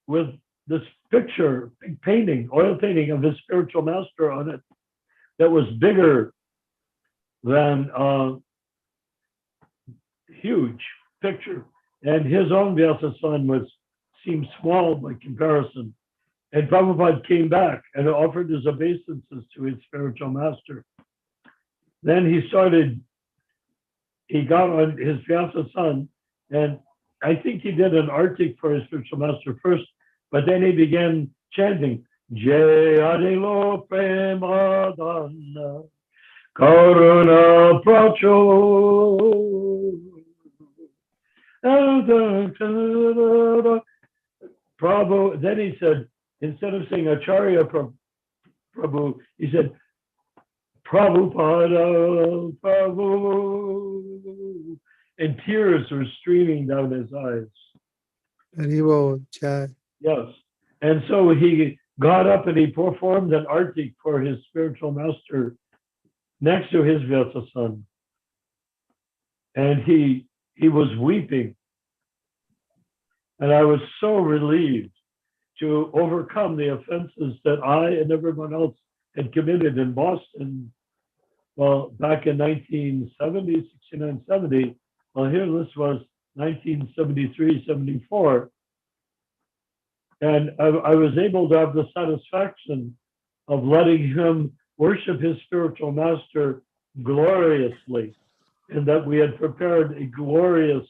with this picture, big painting, oil painting of his spiritual master on it, that was bigger than huge picture, and his own Vyasasan seemed small by comparison. And Prabhupada came back and offered his obeisances to his spiritual master. Then he got on his Vyasasan, and I think he did an Arctic for his spiritual master first, but then he began chanting, Jai Adilo Premadana Karuna Pracho. Prabhu, then he said, instead of saying Acharya Prabhu, he said, Prabhupada, Prabhu. And tears were streaming down his eyes. Haribo, Jai. Yes. And so he got up and he performed an Artik for his spiritual master next to his Vyasa. And he was weeping. And I was so relieved to overcome the offenses that I and everyone else had committed in Boston. Well, back in 1970, 69, 70. Well, here this was 1973, 74. And I was able to have the satisfaction of letting him worship his spiritual master gloriously, and that we had prepared a glorious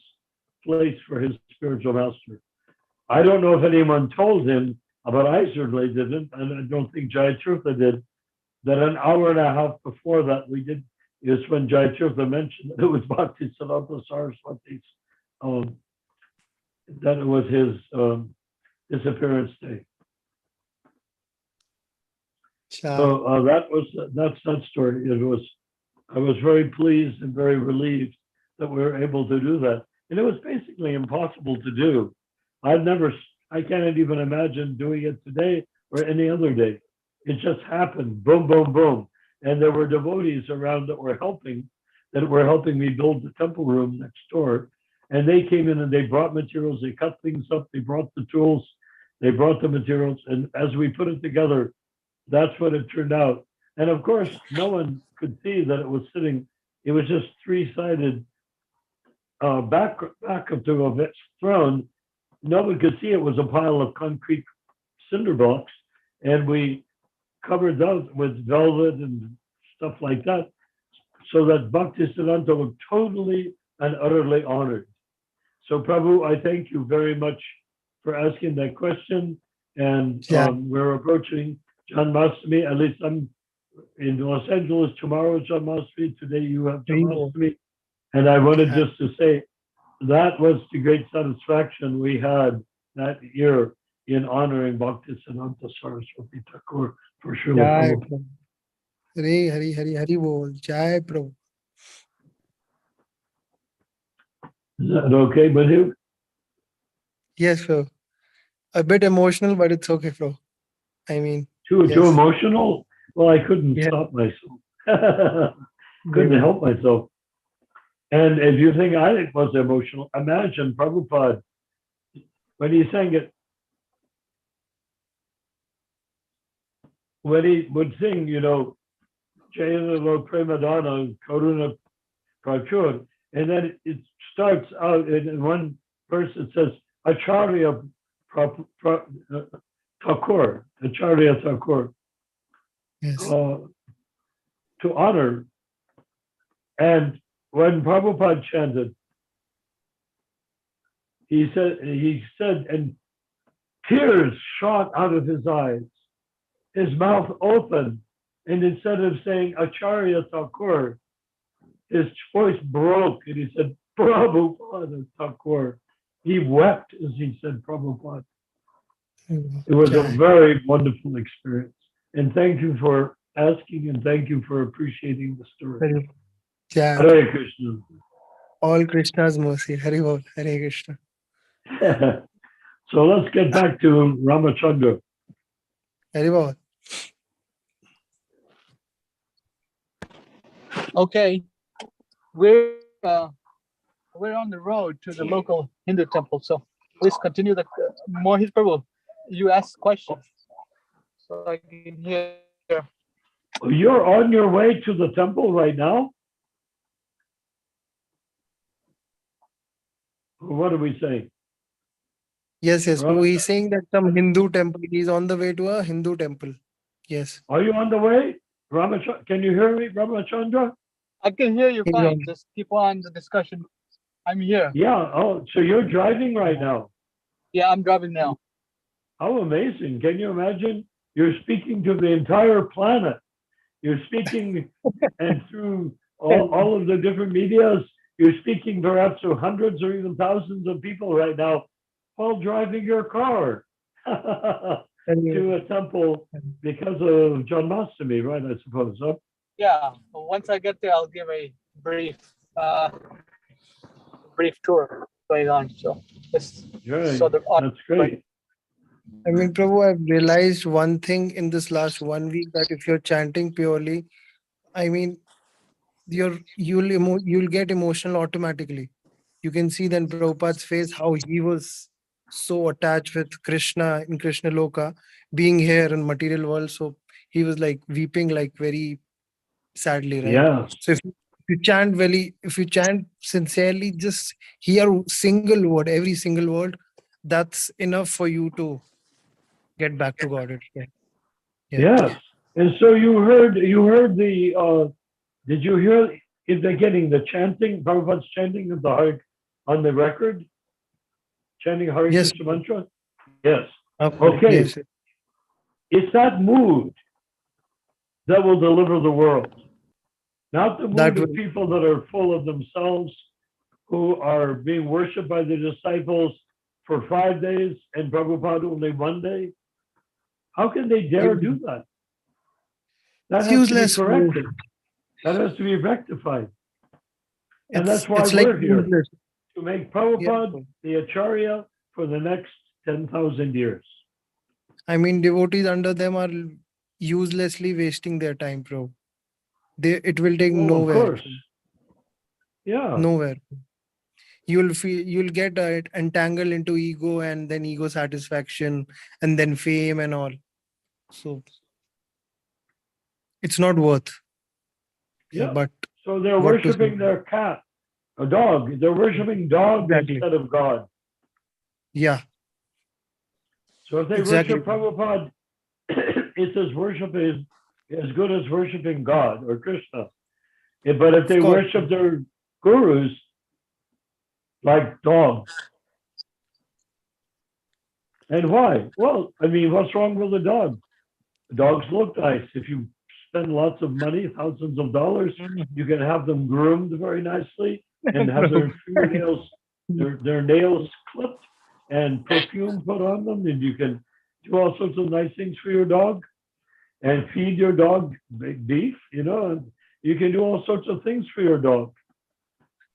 place for his spiritual master. I don't know if anyone told him, but I certainly didn't, and I don't think Jai Tirtha did, that an hour and a half before that we did, is when Jai Tirtha mentioned that it was Bhakti Siddhanta Saraswati's, that it was his disappearance day. Jai. So that's that story. I was very pleased and very relieved that we were able to do that. And it was basically impossible to do. I can't even imagine doing it today or any other day. It just happened, boom, boom, boom. And there were devotees around that were helping me build the temple room next door. And they came in and they brought materials, they cut things up, they brought the tools, they brought the materials. And as we put it together, that's what it turned out. And of course, no one could see that it was just three-sided back up to a throne. No one could see it was a pile of concrete cinder blocks. And we covered those with velvet and stuff like that, so that Bhaktisiddhanta was totally and utterly honored. So Prabhu, I thank you very much for asking that question. And we're approaching Janmashtami. At least I'm in Los Angeles. Tomorrow is Janmashtami. Today you have Janmashtami. And I wanted just to say that was the great satisfaction we had that year in honoring Bhaktisiddhanta Saraswati Thakur for Srila Jai Prabhupada. Prabhu. Hari bol. Jai Prabhu. Is that okay with you? Yes, bro. A bit emotional, but it's okay, bro. I mean, Too yes. emotional? Well, I couldn't Yeah. stop myself. Couldn't help myself. And if you think I was emotional, imagine Prabhupada, when he sang it, when he would sing, Jayalalo Premadana Karuna Prachur, and then it starts out in one verse, it says, Acharya Thakur, Acharya Thakur, Yes. to honor. And when Prabhupada chanted, he said, and tears shot out of his eyes, his mouth opened, and instead of saying Acharya Thakur, his voice broke, and he said, Prabhupada Thakur. He wept as he said Prabhupada. It was a very wonderful experience. And thank you for asking, and thank you for appreciating the story. Jai. Hare Krishna. All Krishna's mercy. Hari bol. Hare Krishna. So let's get back to Ramachandra. Hari bol. Okay, we're on the road to the local Hindu temple, so please continue the Mohit Prabhu. You ask questions, so I can hear. You're on your way to the temple right now? What are we saying? Yes, Right. Prabhu. He's saying that some Hindu temple. He's on the way to a Hindu temple. Yes. Are you on the way? Can you hear me, Ramachandra? I can hear you He's fine. on. Just keep on the discussion. I'm here. Yeah. Oh, so you're driving right now. Yeah, I'm driving now. How amazing. Can you imagine? You're speaking to the entire planet. You're speaking, and through all of the different medias, you're speaking perhaps to hundreds or even thousands of people right now while driving your car to a temple because of Janmashtami, right? I suppose. Huh? Yeah. Once I get there, I'll give a brief tour going on. So this Right. so the That's great. I mean, Prabhu, I've realized one thing in this last 1 week, that if you're chanting purely, I mean, you'll get emotional automatically. You can see then Prabhupada's face how he was so attached with Krishna in Krishna Loka, being here in material world. So he was like weeping like very sadly, right? Yeah. So if you chant sincerely, just hear single word, every single word, that's enough for you to get back to God. Yeah. Yes. And so you heard the did you hear if they're getting the chanting, Prabhupada's chanting of the heart on the record? Chanting Hare Yes. Krishna mantra? Yes. Okay. Okay. Yes. It's that mood that will deliver the world. Not the That mood of will- people that are full of themselves, who are being worshipped by the disciples for 5 days and Prabhupada only 1 day. How can they dare do that? That It's has to be useless. Bro. corrected. That has to be rectified. And that's why It's like we're here, useless. to make Yeah, Prabhupada bro. the Acharya for the next 10,000 years. I mean, devotees under them are uselessly wasting their time, bro. It will take Well, of nowhere. course. Yeah. Nowhere. You'll get entangled into ego, and then ego satisfaction, and then fame and all. So it's not worth. Yeah. But So they're what to say? worshiping their cat, a dog. They're worshiping dog Exactly. instead of God. Yeah, So if they exactly. worship Prabhupada, it's as worship is as good as worshiping God or Krishna. But if they Of course. worship their gurus like dogs, and why? Well, I mean, what's wrong with a dog? Dogs look nice. If you spend lots of money, thousands of dollars, you can have them groomed very nicely and have their fingernails, their nails clipped and perfume put on them, and you can do all sorts of nice things for your dog and feed your dog big beef, and you can do all sorts of things for your dog.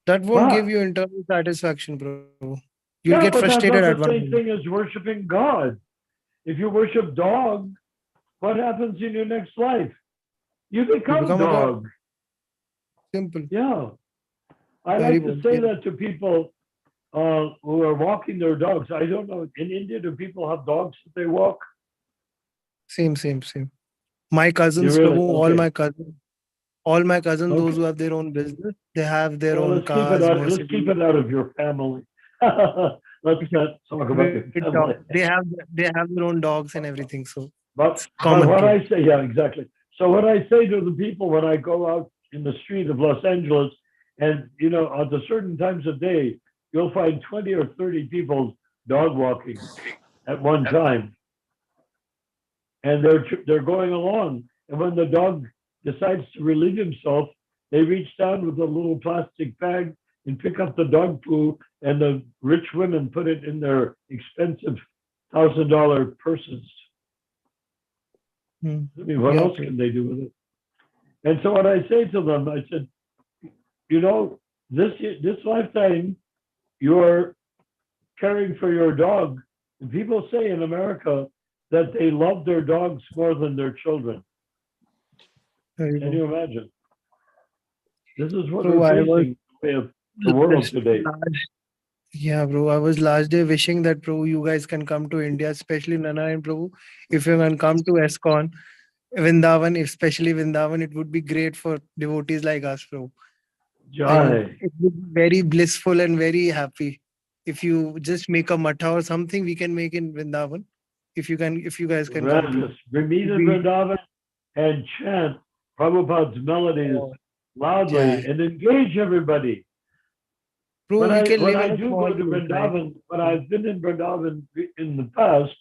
That won't But, give you internal satisfaction, bro. You'll yeah, get but that's frustrated not at the one same point. thing as worshiping God. If you worship dog, what happens in your next life? You become become a god. dog. Simple. Yeah. I Very like to well. say Yeah. that to people who are walking their dogs. I don't know. In India, do people have dogs that they walk? Same. My cousins, really? Prabhu, Okay. all my cousins, those Okay. who have their own business, they have their Well, own let's keep it cars, out. Let's Mercedes. keep it out of your family. Let's not talk about your With family. dogs. They have their own dogs and everything. So But, it's but common. what to- I say, yeah, exactly. So what I say to the people when I go out in the street of Los Angeles, and at the certain times of day, you'll find 20 or 30 people dog walking at one time, and they're going along. And when the dog decides to relieve himself, they reach down with a little plastic bag and pick up the dog poo, and the rich women put it in their expensive $1,000 purses. Hmm. I mean, what Yeah, else bro. can they do with it? And so what I say to them, I said, this lifetime, you're caring for your dog. And people say in America that they love their dogs more than their children. There you Can go. you imagine? This is what Bro, we're I was facing with the world this today. Yeah, bro. I was last day wishing that, bro, you guys can come to India, especially Nana and Prabhu. If you can come to ESCON, Vrindavan, especially Vrindavan, it would be great for devotees like us, bro. I mean, Jai. it would be very blissful and very happy. If you just make a matha or something, we can make in Vrindavan. If you guys can come to. Tremendous. We meet in We- Vrindavan and chant Prabhupada's melodies Oh, loudly yeah. and engage everybody. Bro, when we I can when live I in a do small go to place, right? Vrindavan, when I've been in Vrindavan in the past,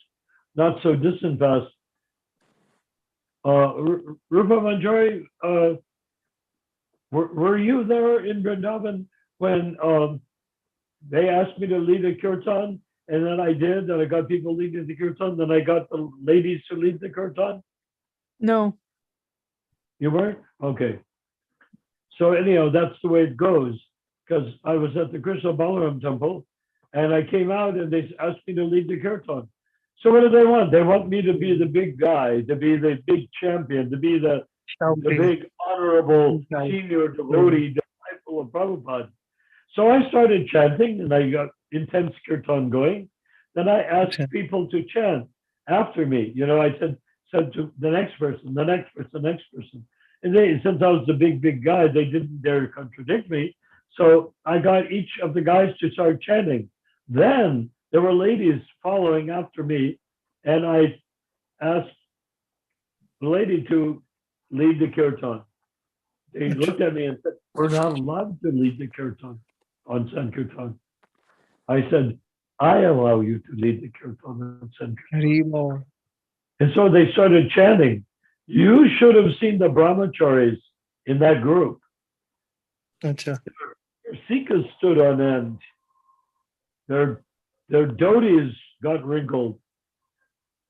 not so distant past, Rupa Manjari, were you there in Vrindavan when they asked me to lead a kirtan? And then I did, and I got people leading the kirtan. Then I got the ladies to lead the kirtan. No. You weren't? Okay. So anyhow, that's the way it goes. Because I was at the Krishna Balaram temple, and I came out, and they asked me to lead the kirtan. So what do they want? They want me to be the big guy, to be the big champion, to be the Shouting. big honorable Right. senior devotee, disciple of Prabhupada. So I started chanting, and I got intense kirtan going. Then I asked Okay. people to chant after me. You know, I said to the next person, the next person, the next person. And they, since I was the big guy, they didn't dare contradict me. So I got each of the guys to start chanting. Then there were ladies following after me, and I asked the lady to lead the kirtan. They looked at me and said, "We're not allowed to lead the kirtan on Sankirtan." I said, "I allow you to lead the kirtan on Sankirtan." Haribol. And so they started chanting. You should have seen the brahmacharis in that group. Acha. Their sikas stood on end. Their dhotis got wrinkled.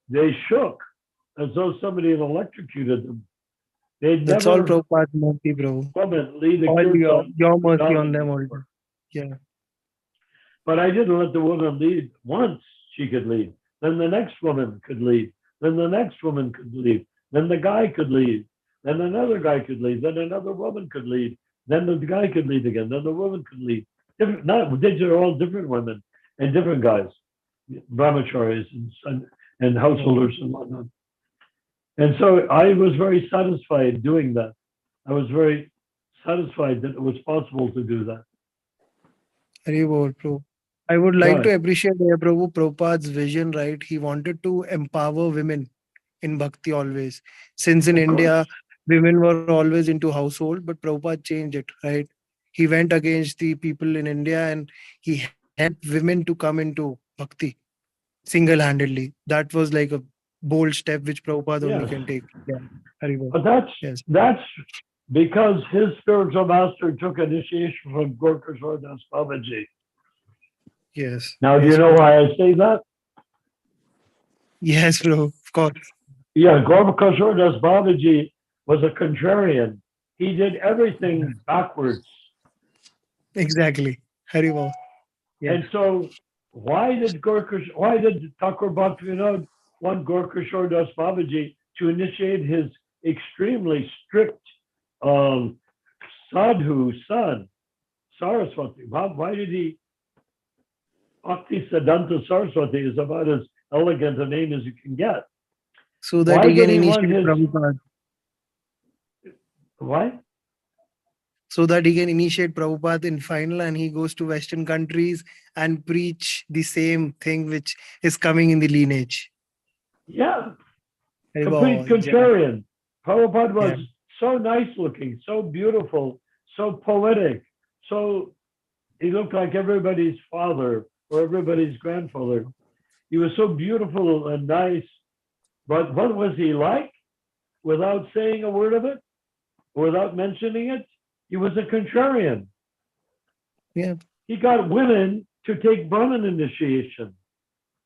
They shook as though somebody had electrocuted them. They'd That's all never Prabhupada's mercy, bro. woman lead the All kirtan. your mercy on them all. Yeah. But I didn't let the woman lead. Once she could lead. Then the next woman could lead. Then the next woman could lead. Then the guy could lead. Then another guy could lead. Then another woman could lead. Then the guy could lead again. Then the woman could lead. These are all different women and different guys, brahmacharis and householders and whatnot. And so I was very satisfied doing that. I was very satisfied that it was possible to do that. Haribol, bro. I would like Right. to appreciate Prabhupada's vision, right? He wanted to empower women in bhakti always. Since in Of India, course. women were always into household, but Prabhupada changed it, right? He went against the people in India and he helped women to come into bhakti single-handedly. That was like a bold step which Prabhupada only Yes. can take. Yeah. Haribol. But Yes. that's because his spiritual master took initiation from Gorkashwar Das Babaji. Yes. Now, do Yes, you know bro. why I say that? Yes, bro. Of course. Yeah, Gorkashwar Das Babaji was a contrarian. He did everything backwards. Exactly. Haribol. Yes. And so why did Thakur Bhaktivinoda want Gorkashwar Das Babaji to initiate his extremely strict sadhu son, Saraswati? Why did he? Bhakti Siddhanta Saraswati is about as elegant a name as you can get. So that Why he can did he want initiate his? Prabhupada. Why? So that he can initiate Prabhupada in final and he goes to Western countries and preach the same thing which is coming in the lineage. Yeah, Haribol. complete contrarian. Prabhupada was Yeah. so nice looking, so beautiful, so poetic, so he looked like everybody's father or everybody's grandfather. He was so beautiful and nice. But what was he like? Without saying a word of it, without mentioning it, he was a contrarian. Yeah. He got women to take Brahmin initiation.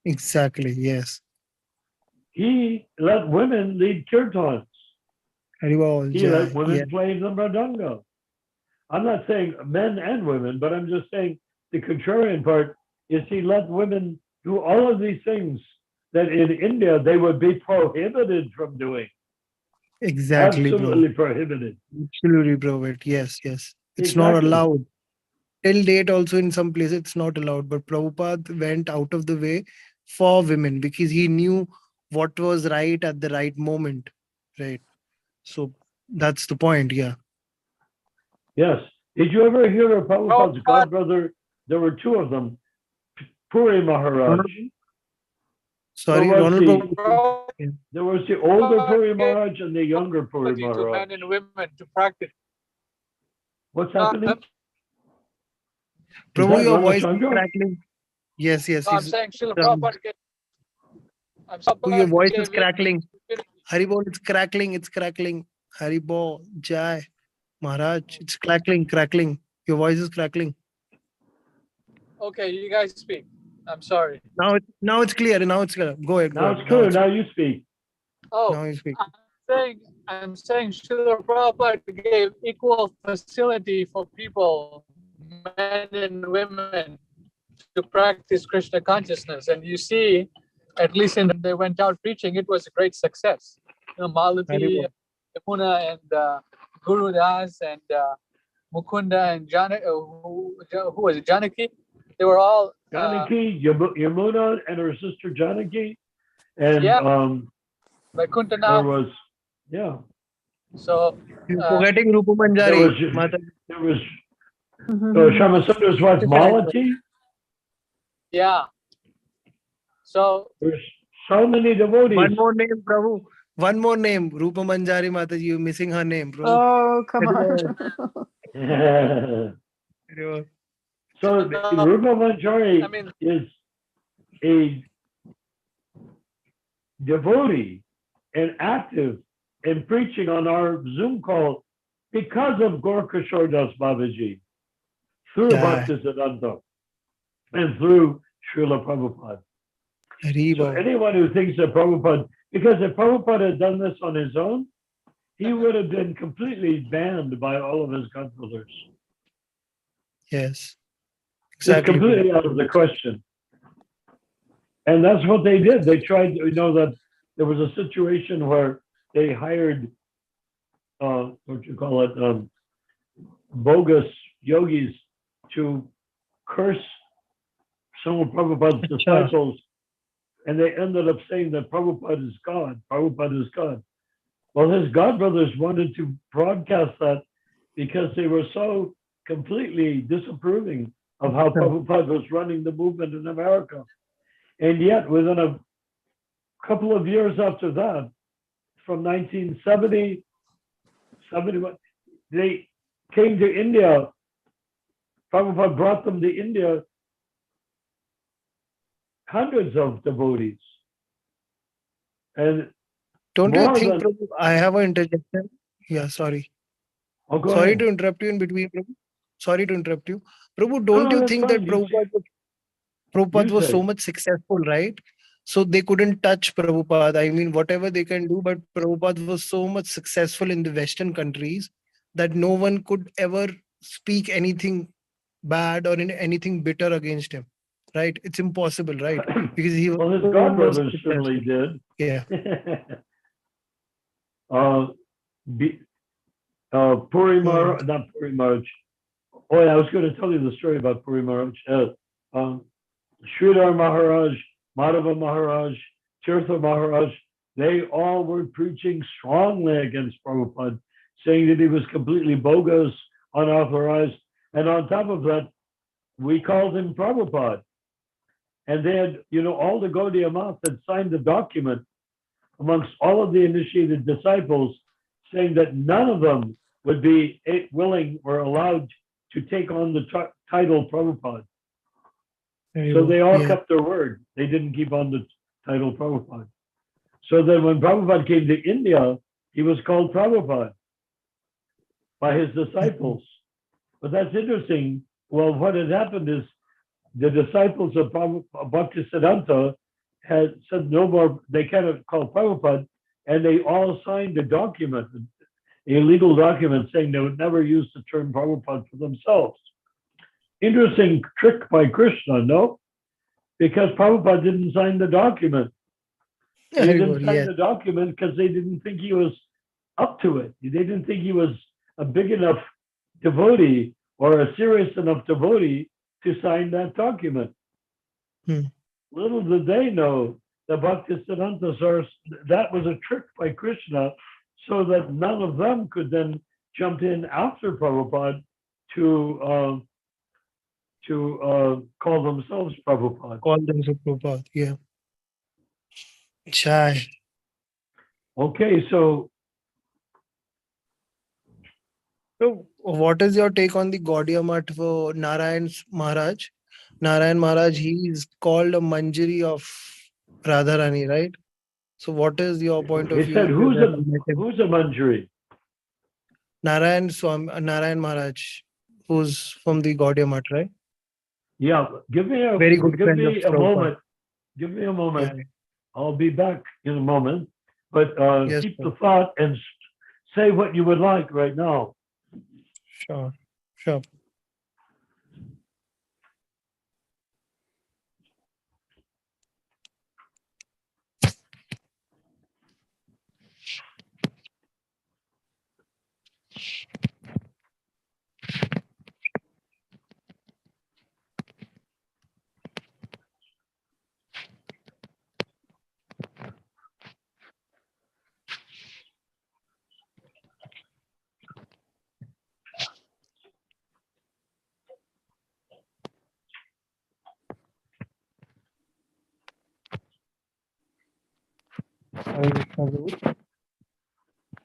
Exactly. Yes. He let women lead kirtans. Haribol. He let Yeah. women Yeah. play the mridanga. I'm not saying men and women, but I'm just saying the contrarian part is he let women do all of these things that in India they would be prohibited from doing. Exactly, bro. Absolutely prohibited. Absolutely, bro. Yes. Yes. It's not Exactly. allowed. Till date, also in some places, it's not allowed. But Prabhupada went out of the way for women because he knew what was right at the right moment. Right. So that's the point. Yeah. Yes. Did you ever hear of Prabhupada's Prabhupada, godbrother? There were two of them, Puri Maharaj. Sorry, was Ronald the- Prabhupada. There was the older Puri Maharaj and the younger Puri to Maharaj. men and women to practice. What's happening? Prabhu, that your voice is Ramachandra? crackling. Yes, yes. No, I'm He's, saying Srila um, Prabhupada gave, I'm your voice is gave crackling. Haribol, it's crackling. It's crackling. Haribol, Jai, Maharaj, it's crackling. Your voice is crackling. Okay, you guys speak. I'm sorry. Now it's clear. Now it's clear. Go ahead. Now it's clear. Now you speak. Oh, Now you speak. I'm saying Srila Prabhupada gave equal facility for people, men and women, to practice Krishna consciousness. And you see, at least when they went out preaching, it was a great success. You know, Malati, Haribol. Yamuna, and Guru Das, and Mukunda, and who was it, Janaki? They were all Janaki, Yamuna, and her sister Janaki, and Yeah. there Vaikuntanath. was, yeah, So You're forgetting Rupa there Manjari. was, Mata. there was Shamasundar's wife Malati. yeah. So There's so many devotees. One more name, Prabhu. One more name. Rupa Manjari Mataji. You're missing her name, Prabhu. Oh, come on. Haribol. So Rupa Manjari I mean, is a devotee and active in preaching on our Zoom call because of Gorkashore Das Babaji, through Yeah. Bhaktisiddhanta and through Srila Prabhupada. So Haribol. anyone who thinks that Prabhupada, because if Prabhupada had done this on his own, he would have been completely banned by all of his godbrothers. Yes. It's Exactly. completely out of the question. And that's what they did. They tried, that there was a situation where they hired, bogus yogis to curse some of Prabhupada's disciples. And they ended up saying that Prabhupada is God. Prabhupada is God. Well, his godbrothers wanted to broadcast that because they were so completely disapproving of how Prabhupada was running the movement in America. And yet, within a couple of years after that, from 1970, 71, they came to India. Prabhupada brought them to India, hundreds of devotees. And Don't you more think, than, Prabhu, I have an interjection? Yeah, sorry. oh, go Sorry ahead. to interrupt you in between, Prabhu. Sorry to interrupt you. Prabhu, No, don't you that's think fine. that Prabhupada You was say. so much successful, right? So they couldn't touch Prabhupada. I mean, whatever they can do, but Prabhupada was so much successful in the Western countries that no one could ever speak anything bad or anything bitter against him, right? It's impossible, right? Because he was Well, his so much godbrothers successful. certainly did. Yeah. Puri Maharaj, not Puri Maharaj. Oh, yeah, I was going to tell you the story about Puri Maharaj. Sridhar Maharaj, Madhava Maharaj, Tirtha Maharaj, they all were preaching strongly against Prabhupada, saying that he was completely bogus, unauthorized. And on top of that, we called him Prabhupada. And they had, all the Gaudiya Math had signed the document amongst all of the initiated disciples, saying that none of them would be willing or allowed to take on the title Prabhupada. So they all kept their word. They didn't keep on the title Prabhupada. So then when Prabhupada came to India, he was called Prabhupada by his disciples. But that's interesting. Well, what had happened is the disciples of Bhaktisiddhanta had said no more, they cannot call Prabhupada, and they all signed a document, a legal document saying they would never use the term Prabhupada for themselves. Interesting trick by Krishna, no? Because Prabhupada didn't sign the document. He didn't sign the document because they didn't think he was up to it. They didn't think he was a big enough devotee or a serious enough devotee to sign that document. Little did they know that Bhaktisiddhanta Saraswati, that was a trick by Krishna so that none of them could then jump in after Prabhupada to call themselves Prabhupada. Call themselves Prabhupada, yeah. So, what is your take on the Gaudiya Math for Narayan Maharaj? Narayan Maharaj, he is called a Manjari of Radharani, right? So, what is your point of He view said, if you who's ever met him? a Manjari? Narayan Maharaj, who's from the Gaudiya Math, right? Yeah, give me a Very good friend of Prabhupada. moment. Give me a moment. Yeah. I'll be back in a moment. But Yes, keep sir. the thought and say what you would like right now. Sure. Sure. Hare Krishna, Guru.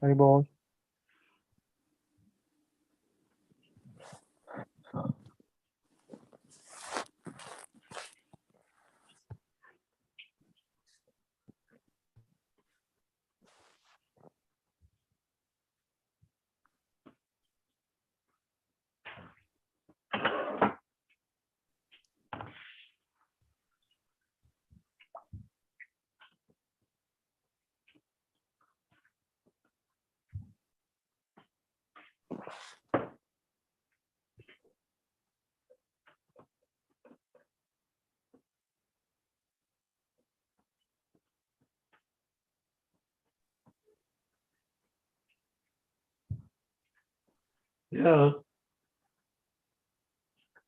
Hare Bol. Yeah.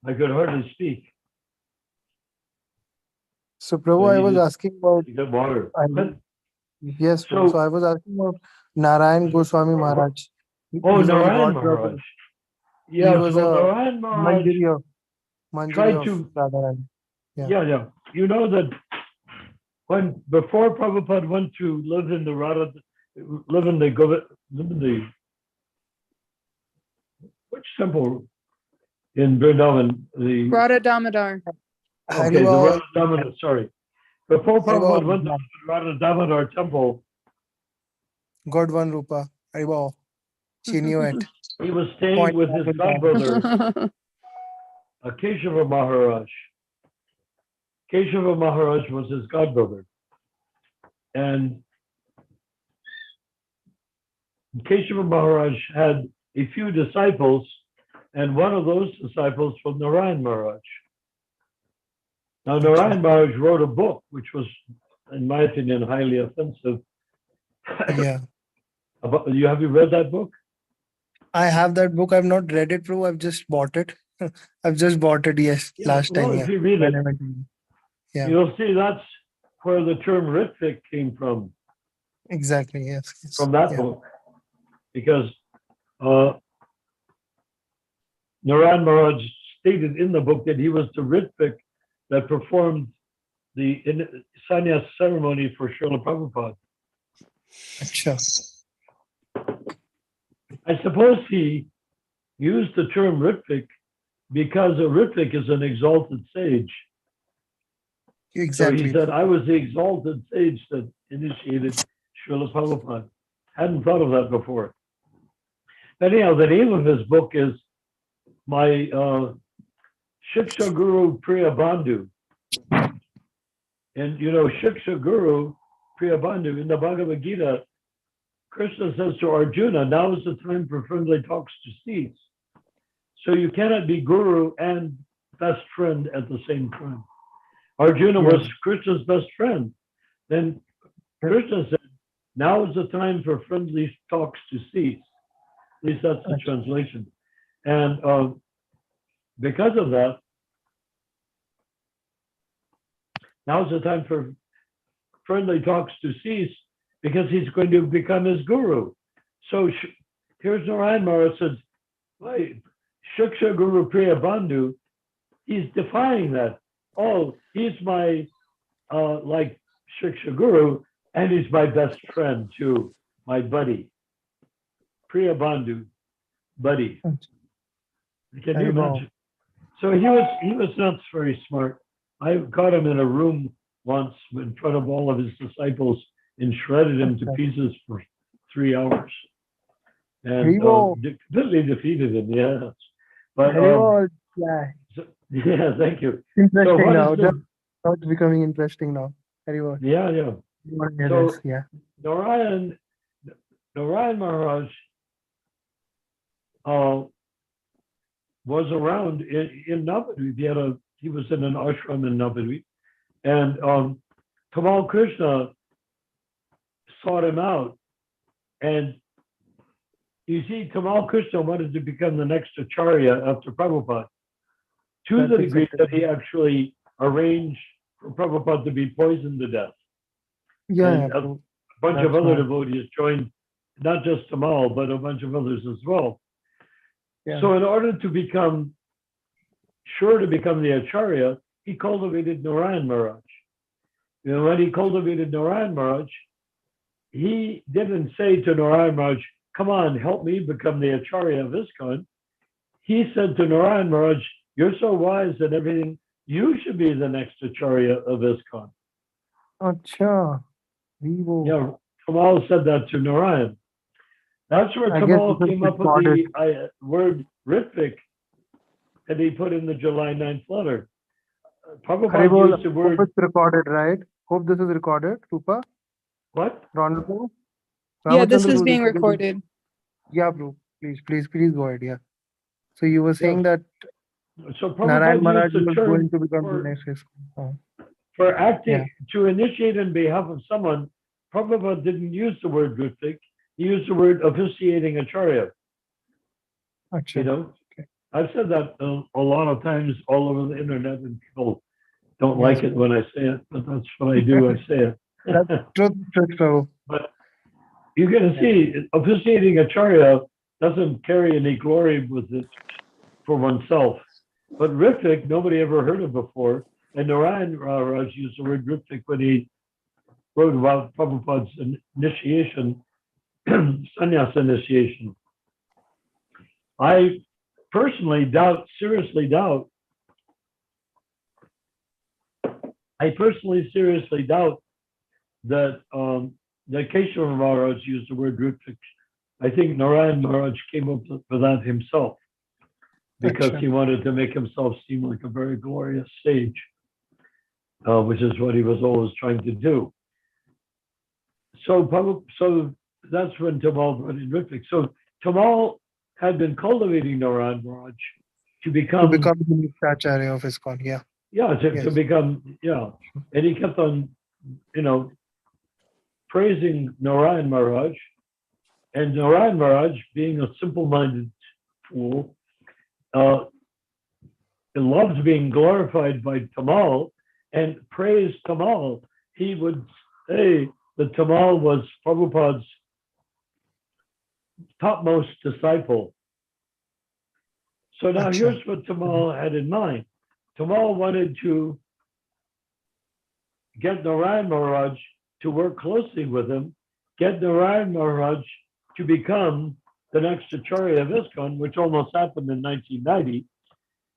I could hardly speak. So, Prabhu, I was asking about. You got water. Yes, Prabhu. So I was asking about Narayan Goswami Maharaj. Oh, He's our Narayan godbrother. Maharaj. Yeah, He was so a Narayan Maharaj Manjari tried of to, Radharani. yeah. You know that before Prabhupada went to live in the which temple in Vrindavan? Radha Damodar. Okay, the Radha Damodar, sorry. Before Prabhupada Haribol. went to the Radha Damodar temple, God one Rupa. Haribol. She knew it. he was staying with his godbrother, Keshava Maharaj. Keshava Maharaj was his godbrother. And Keshava Maharaj had a few disciples, and one of those disciples was Narayan Maharaj. Now, Narayan Maharaj wrote a book, which was, in my opinion, highly offensive. Yeah. Have you read that book? I have that book. I've not read it, Prabhu. I've just bought it. I've just bought it, yes, last time. If you read it, yeah. You'll see that's where the term Ritvik came from. Exactly, yes. From that book. Because Narayan Maharaj stated in the book that he was the Ritvik that performed the sannyas ceremony for Srila Prabhupada. Sure. I suppose he used the term Ritvik because a Ritvik is an exalted sage. Exactly. So he said, I was the exalted sage that initiated Srila Prabhupada. Hadn't thought of that before. Anyhow, the name of his book is My Shiksha Guru Priya Bandhu. And you know, Shiksha Guru Priya Bandhu, in the Bhagavad Gita, Krishna says to Arjuna, now is the time for friendly talks to cease. So you cannot be guru and best friend at the same time. Arjuna was Krishna's best friend. Then Krishna said, now is the time for friendly talks to cease. At least that's the translation. And because of that, now is the time for friendly talks to cease because he's going to become his guru. So here's Narayan Maharaj says, Shiksha Guru Priya Bandhu, he's defying that. Oh, he's my like Shiksha Guru, and he's my best friend too, my buddy. Priya Bandhu. buddy. Can you Haribol. imagine? So he was not very smart. I caught him in a room once in front of all of his disciples and shredded him to pieces for 3 hours. And Haribol. completely defeated him, yes. But Haribol. Yeah. yeah, thank you. Interesting what now. is the- Now it's becoming interesting now. Haribol. yeah, yeah. So- Yeah. Narayan Maharaj was around in Navadvip. He was in an ashram in Navadvip. And Tamal Krishna sought him out. And you see, Tamal Krishna wanted to become the next Acharya after Prabhupada, to That's the degree exactly that he actually arranged for Prabhupada to be poisoned to death. Yeah. And a bunch of That's other right. devotees joined, not just Tamal, but a bunch of others as well. Yeah. So in order to become the Acharya, he cultivated Narayan Maharaj. You know, when he cultivated Narayan Maharaj, he didn't say to Narayan Maharaj, come on, help me become the Acharya of ISKCON. He said to Narayan Maharaj, you're so wise and everything, you should be the next Acharya of ISKCON. Acha. Haribol. Yeah, Kamal said that to Narayan. That's where I guess Kamal this is came up with the word Ritvik that he put in the July 9th letter. Prabhupada Haribol, used the word, hope it's recorded, right? Hope this is recorded, Rupa. what? Ronald bro? Yeah, this Ramachandra is bro, being this recorded. Yeah, bro. Please go ahead. Yeah. So you were saying that So Narayan Prabhupada Maharaj used the was term going to become the for, next ISKCON. Oh. for acting, Yeah. to initiate on behalf of someone. Prabhupada didn't use the word Ritvik. He used the word officiating Acharya. Acha. You know, Okay. I've said that a lot of times all over the internet, and people don't Yes, like it when I say it, but that's what I do. I say it. Truth, bro. But you're going to see, officiating Acharya doesn't carry any glory with it for oneself. But Ritvik, nobody ever heard of before. And Narayan Maharaj used the word Ritvik when he wrote about Prabhupada's initiation, sannyas initiation. I personally seriously doubt that that Keshava Maharaj used the word Ritvik. I think Narayan Maharaj came up with that himself because Acha. he wanted to make himself seem like a very glorious sage, which is what he was always trying to do. So that's when Tamal brought in Ritvik. So Tamal had been cultivating Narayan Maharaj to To become, become the next Acharya of ISKCON. Yeah. to Yes. become, and he kept on, praising Narayan Maharaj, and Narayan Maharaj, being a simple-minded fool, loves being glorified by Tamal and praised Tamal. He would say that Tamal was Prabhupada's topmost disciple. So now Acha. here's what Tamal had in mind. Tamal wanted to get Narayan Maharaj to work closely with him, get Narayan Maharaj to become the next Acharya of ISKCON, which almost happened in 1990.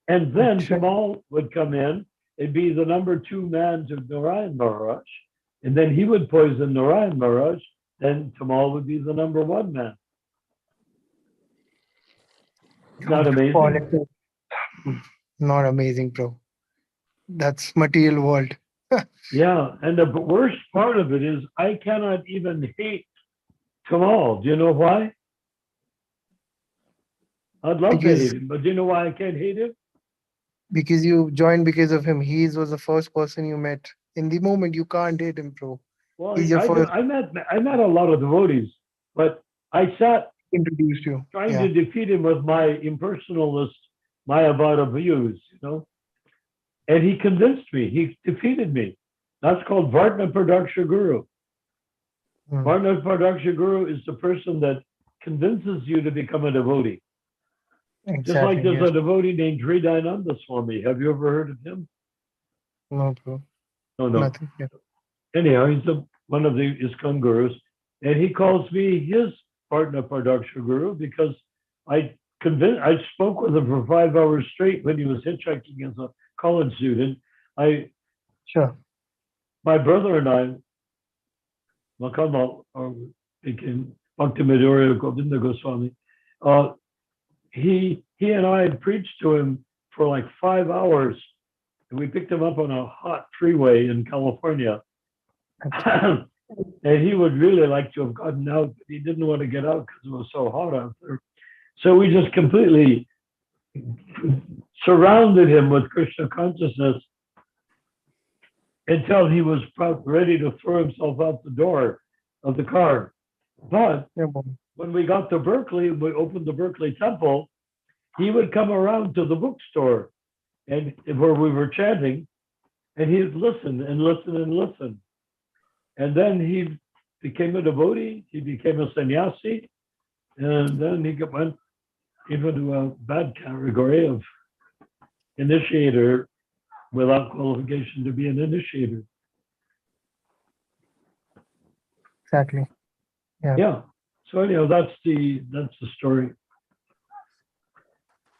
And then Acha. Tamal would come in and be the number 2 man to Narayan Maharaj. And then he would poison Narayan Maharaj. Then Tamal would be the number 1 man. Not amazing? Politics. Not amazing, bro. That's material world. Yeah. And the worst part of it is I cannot even hate Tamal. Do you know why? I'd love to hate him, but do you know why I can't hate him? Because you joined because of him. He was the first person you met. In the moment, you can't hate him, bro. Well, He's your first I met a lot of devotees, but I sat introduced you. trying Yeah. to defeat him with my impersonalist Mayavada views, and he convinced me. He defeated me. That's called Vartna Pradaksha Guru. Hmm. Vartna Pradaksha Guru is the person that convinces you to become a devotee. Just like Exactly. there's Yes. a devotee named Hridayananda Swami. Have you ever heard of him? No, bro. No. Nothing. Yeah. Anyhow, he's one of the ISKCON gurus, and he calls me his Vartna Pradaksha Guru because I convinced. I spoke with him for 5 hours straight when he was hitchhiking as a college student. Sure. My brother and I, Makama, or became Bhaktivedanta Govinda Goswami, he and I had preached to him for like 5 hours. And we picked him up on a hot freeway in California. And he would really like to have gotten out, but he didn't want to get out because it was so hot out there. So we just completely surrounded him with Krishna consciousness until he was ready to throw himself out the door of the car. But Yeah, Baba. when we got to Berkeley, we opened the Berkeley Temple, he would come around to the bookstore and where we were chanting, and he'd listen and listen and listen. And then he became a devotee, he became a sannyasi, and then he went even to a bad category of initiator without qualification to be an initiator. Exactly. Yeah. So anyhow, that's the story.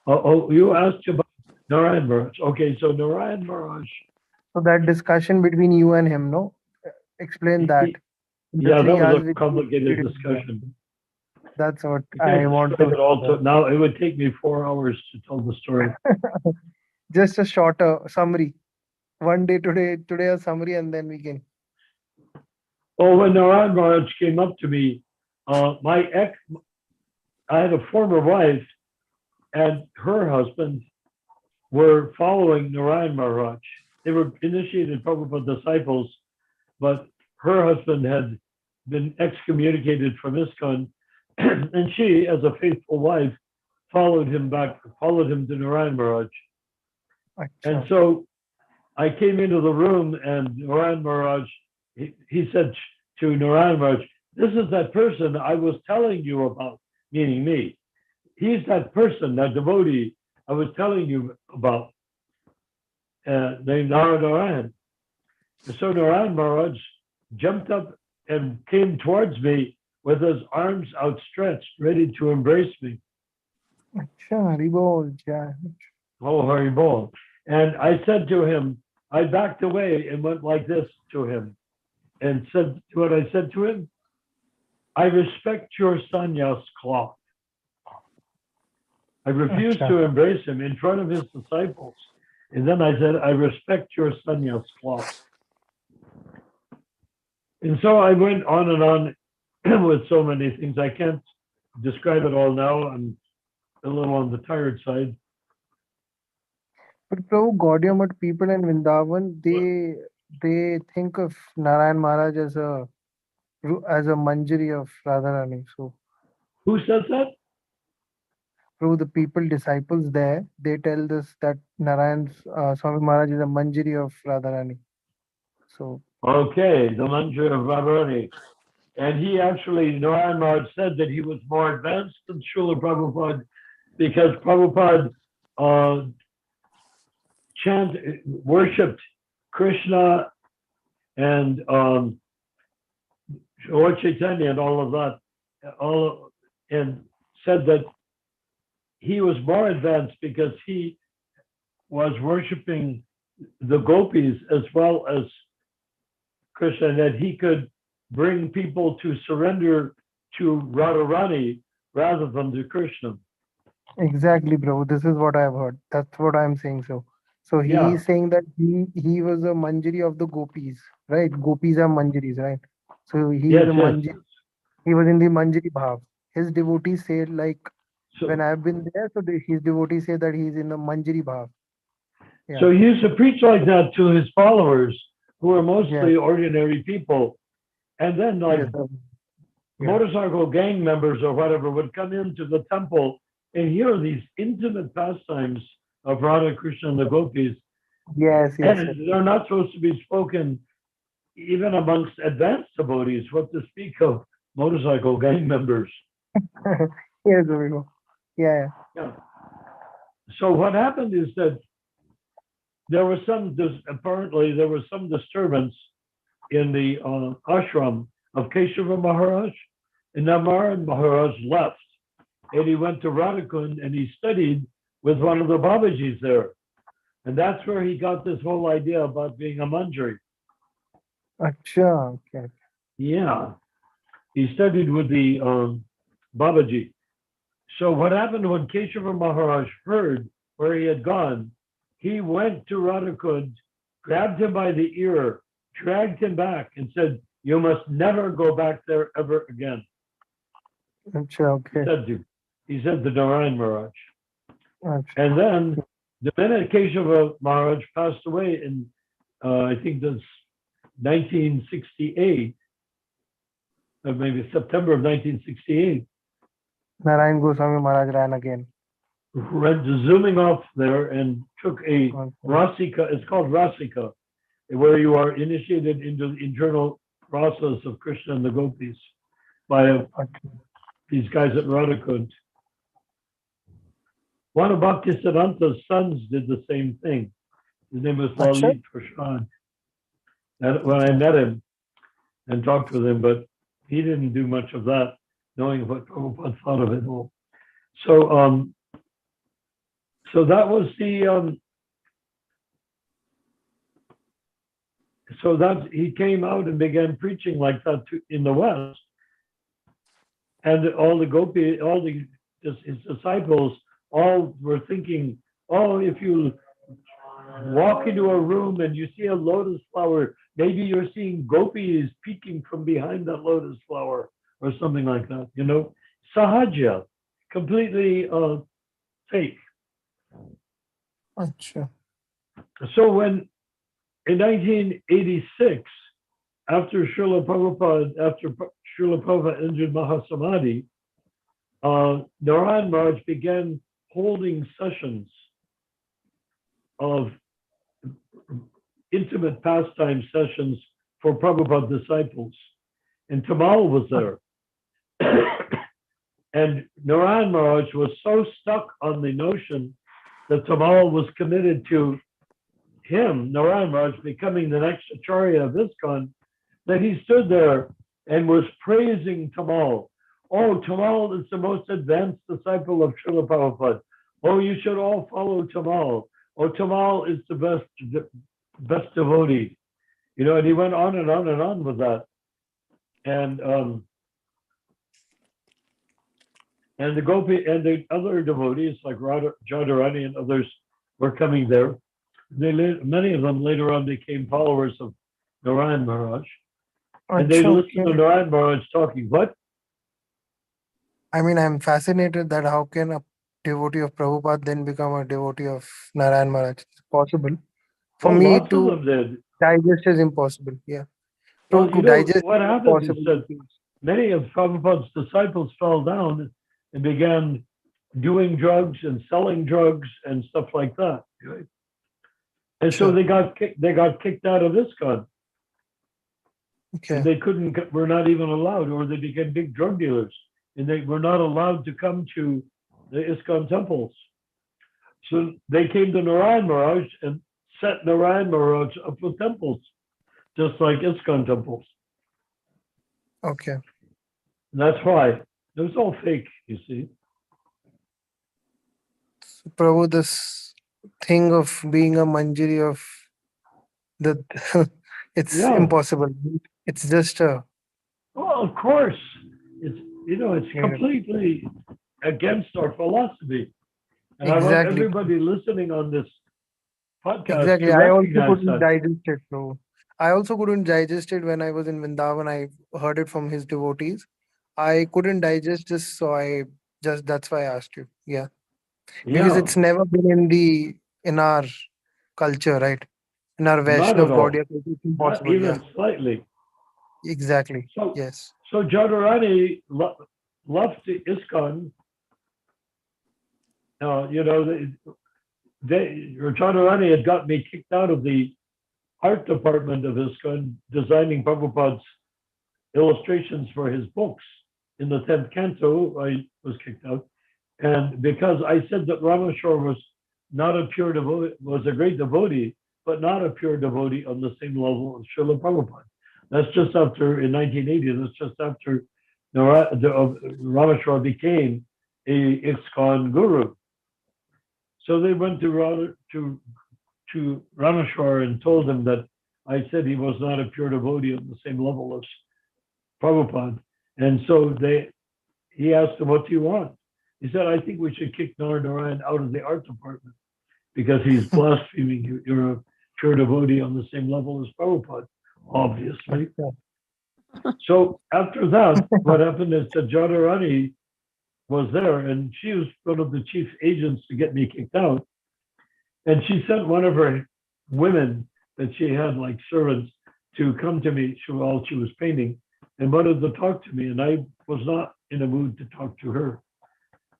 Oh, you asked about Narayan Maharaj. Okay, so Narayan Maharaj. So that discussion between you and him, no? Explain that. The Yeah, 3 that hours was a which complicated you did. discussion. That's what I I can't want describe to it all. know. Now it would take me 4 hours to tell the story. Just a shorter summary. One day today a summary, and then we can. Oh, when Narayan Maharaj came up to me, I had a former wife and her husband were following Narayan Maharaj. They were initiated Prabhupada disciples, but her husband had been excommunicated from ISKCON, and she, as a faithful wife, followed him to Narayan Maharaj. And Acha. so I came into the room, and Narayan Maharaj, he said to Narayan Maharaj, "This is that person I was telling you about," meaning me. He's that person, that devotee I was telling you about, named Narayan. And so Narayan Maharaj jumped up and came towards me with his arms outstretched, ready to embrace me. Acha, Haribol, yeah. Oh, Haribol. And I said to him, I backed away and went like this to him and said what I said to him. I respect your sannyas cloth. I refused Acha. to embrace him in front of his disciples. And then I said, I respect your sannyas cloth. And so I went on and on with so many things. I can't describe it all now. I'm a little on the tired side. But Prabhu, Gaudiya Math people in Vrindavan, they think of Narayan Maharaj as a Manjari of Radharani. So Who says that? Prabhu, the people disciples there, they tell this that Narayan's Swami Maharaj is a Manjari of Radharani. So Okay, the Manjari of Radharani. And he actually, Narayan Maharaj said that he was more advanced than Srila Prabhupada because Prabhupada worshipped Krishna and Lord Chaitanya and all of that, and said that he was more advanced because he was worshiping the gopis as well as Krishna, and that he could bring people to surrender to Radharani rather than to Krishna. exactly, Prabhu, this is what I've heard. That's what I'm saying. So he Yeah. is saying that he was a Manjari of the gopis, right? Gopis are Manjaris, right? So he Yes, is a yes. Manjari. He was in the Manjari Bhav. His devotees say, like, when So, I've been there, so his devotees say that he's in the Manjari Bhav. Yeah. so he used to preach like that to his followers, who were mostly Yes. ordinary people. And then, like, Yes, yeah. motorcycle gang members or whatever would come into the temple and hear these intimate pastimes of Radha, Krishna, and the gopis. Yes, yes, And they're not supposed to be spoken even amongst advanced devotees, what to speak of motorcycle gang members. yes. Yes, Prabhu. Yeah, Yeah. So what happened is that there was apparently there was some disturbance in the ashram of Keshava Maharaj, and Narayan Maharaj left. and he went to Radhakund and he studied with one of the Babajis there. And that's where he got this whole idea about being a manjari. Acha, okay. Yeah, he studied with the Babaji. So what happened when Keshava Maharaj heard where he had gone, he went to Radhakund, grabbed him by the ear, dragged him back and said, you must never go back there ever again. Acha, okay. He said to Narayan Maharaj. Acha. And then the minute Keshava Maharaj passed away in, I think that's 1968, or maybe September of 1968, Narayan Goswami Maharaj ran again. went zooming off there and took a Okay. rasika, it's called rasika, where you are initiated into the internal process of Krishna and the gopis by Acha. these guys at Radhakund. One of Bhaktisiddhanta's sons did the same thing. His name was Lalit Prasad. And when I met him and talked with him, but he didn't do much of that, knowing what Prabhupada thought of it all. So, so that was the, so that he came out and began preaching like that in the West. And all the gopi, his disciples, all were thinking, oh, if you walk into a room and you see a lotus flower, maybe you're seeing gopis peeking from behind that lotus flower or something like that, you know? Sahaja, completely fake. Acha. So when, in 1986, after Srila Prabhupada entered Mahasamadhi, Narayan Maharaj began holding sessions of intimate pastime sessions for Prabhupada disciples. And Tamal was there. And Narayan Maharaj was so stuck on the notion that Tamal was committed to him, Narayan Maharaj, becoming the next Acharya of ISKCON, that he stood there and was praising Tamal. Oh, Tamal is the most advanced disciple of Srila Prabhupada. Oh, you should all follow Tamal. Oh, Tamal is the best devotee. You know, and he went on and on and on with that. And the Gopi and the other devotees like Jadharani and others were coming there. Many of them later on became followers of Narayan Maharaj. And they Acha, listened to okay. Narayan Maharaj talking. What? I mean, I'm fascinated that how can a devotee of Prabhupada then become a devotee of Narayan Maharaj? It's possible. For Well, me lots of to them did. digest is impossible. Yeah. Well, To you know, digest what is happened is impossible. that many of Prabhupada's disciples fell down and began doing drugs and selling drugs and stuff like that. Right? And so Sure. they got kicked out of ISKCON. Okay. And they were not even allowed, or they became big drug dealers, and they were not allowed to come to the ISKCON temples. So they came to Narayan Maharaj and set Narayan Maharaj up with temples, just like ISKCON temples. Okay. And that's why it was all fake, you see. So, Prabhu, this thing of being a manjari of the it's Yeah. impossible. It's just a Well, of course, it's Yeah. completely against our philosophy, and I want Exactly. everybody listening on this podcast Exactly. to I also recognize couldn't that. digest it. No. I also couldn't digest it when I was in Vrindavan. I heard it from his devotees. I couldn't digest this, so that's why I asked you. Yeah. Because Yeah, it's never been in our culture, right? In our not at Vaishnav all. Gaudiya culture, it's Not impossible. even Yeah. slightly. Exactly. So, Yes. so Jadharani left the ISKCON. Jadharani had got me kicked out of the art department of ISKCON, designing Prabhupada's illustrations for his books. In the 10th canto, I was kicked out. And because I said that Rameshwar was not a pure devotee, was a great devotee, but not a pure devotee on the same level as Srila Prabhupada. That's just after, in 1980, that's just after Rameshwar became a ISKCON guru. So they went to Rameshwar and told him that I said he was not a pure devotee on the same level as Prabhupada. And so he asked him, what do you want? He said, I think we should kick Narayan out of the art department because he's blaspheming you. You're a pure devotee on the same level as Prabhupada, obviously. So after that, what happened is that Jadharani was there, and she was one of the chief agents to get me kicked out. And she sent one of her women that she had, like servants, to come to me while she was painting and wanted to talk to me. And I was not in a mood to talk to her.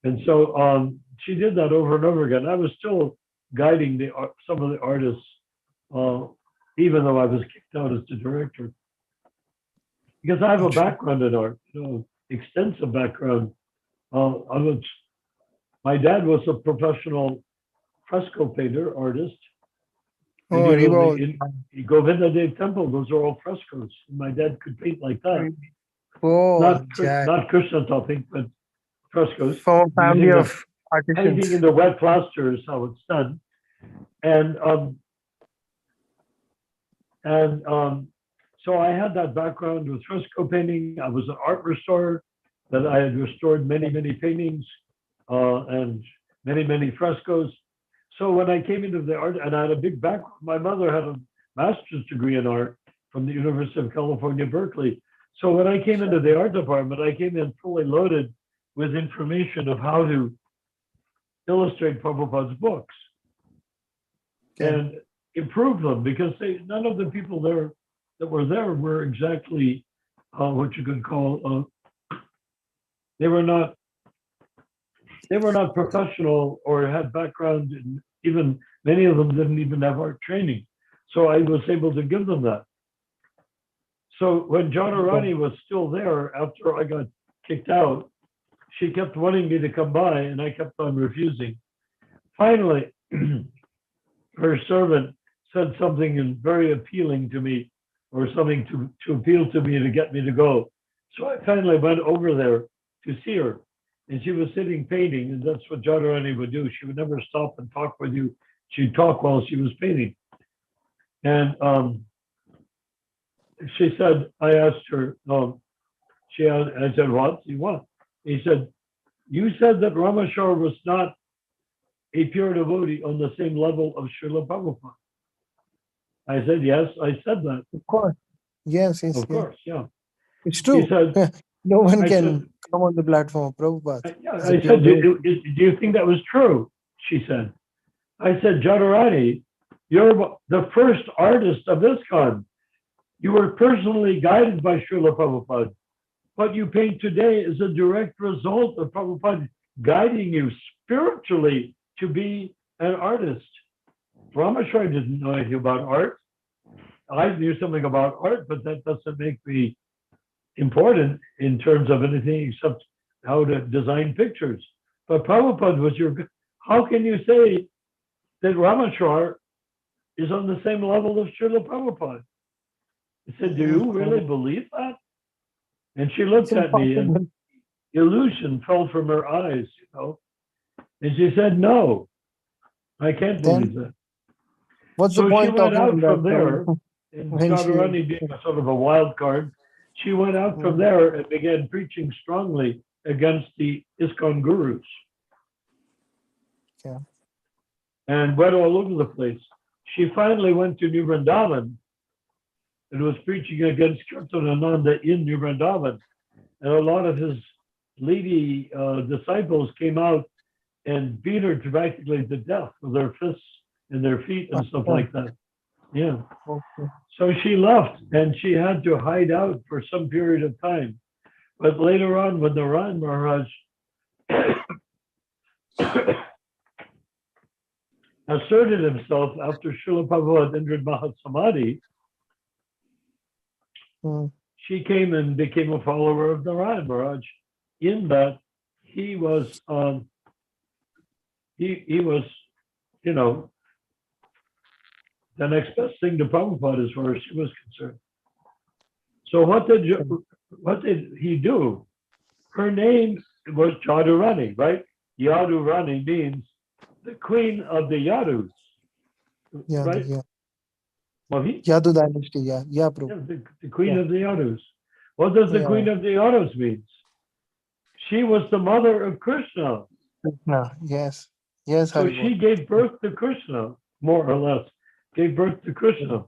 And so she did that over and over again. I was still guiding some of the artists, even though I was kicked out as the director. Because I have a background in art, extensive background. My dad was a professional fresco painter, artist. Oh, And, Rivo. in Govinda Dev Temple, those are all frescoes. My dad could paint like that. Oh, Not Krishna topping, but frescoes. from a family Using of Painting in artisans. the wet plaster is how it's done. And so I had that background with fresco painting. I was an art restorer, that I had restored many, many paintings and many, many frescoes. So when I came into the art, and I had a big background, my mother had a master's degree in art from the University of California, Berkeley. So when I came into the art department, I came in fully loaded with information of how to illustrate Prabhupada's books and improve them, because none of the people there that were there were exactly what you could call they were not professional or had background in, even many of them didn't even have art training. So I was able to give them that. So when Jadharani was still there after I got kicked out, she kept wanting me to come by and I kept on refusing. Finally, her servant said something very appealing to me, or something to appeal to me to get me to go. So I finally went over there to see her. And she was sitting painting, and that's what Jadharani would do. She would never stop and talk with you. She'd talk while she was painting. And she said, I asked her, I said, what do you want? He said, you said that Rameshwar was not a pure devotee on the same level of Srila Prabhupada. I said, yes, I said that. Of course. Yes, Of course, yeah. It's true. He said, No one I can said, come on the platform of Prabhupada. I said, do you think that was true? She said. I said, Jadharani, you're the first artist of ISKCON. You were personally guided by Srila Prabhupada. What you paint today is a direct result of Prabhupada guiding you spiritually to be an artist. Rameshwar didn't know anything about art. I knew something about art, but that doesn't make me important in terms of anything except how to design pictures. But Prabhupada was how can you say that Rameshwar is on the same level of Srila Prabhupada? I said, do you really believe that? And she looked at me and illusion fell from her eyes, and she said, no, I can't believe that. What's So the point she went out talking from about there, that? and When Jadharani being a sort of a wild card, she went out from there and began preaching strongly against the ISKCON gurus. Yeah. And went all over the place. She finally went to New Vrindavan and was preaching against Kirtanananda in New Vrindavan. And a lot of his lady disciples came out and beat her practically to death with their fists and their feet and stuff like that. Yeah. Okay. So she left and she had to hide out for some period of time. But later on, when Narayan Maharaj asserted himself after Srila Prabhupada entered Mahasamadhi, she came and became a follower of Narayan Maharaj, in that he was, the next best thing to Prabhupada as far as she was concerned. So what did he do? Her name was Jadurani, right? Yadurani means the queen of the Yadus, Yeah, right? yeah. Mahi? Yadu dynasty. Yeah, Yeah, Prabhu. the queen Yeah. of the Yadus. What does the Yeah. queen of the Yadus mean? She was the mother of Krishna. Krishna. Yes. Yes, So Haribol. she gave birth to Krishna, more or less, gave birth to Krishna.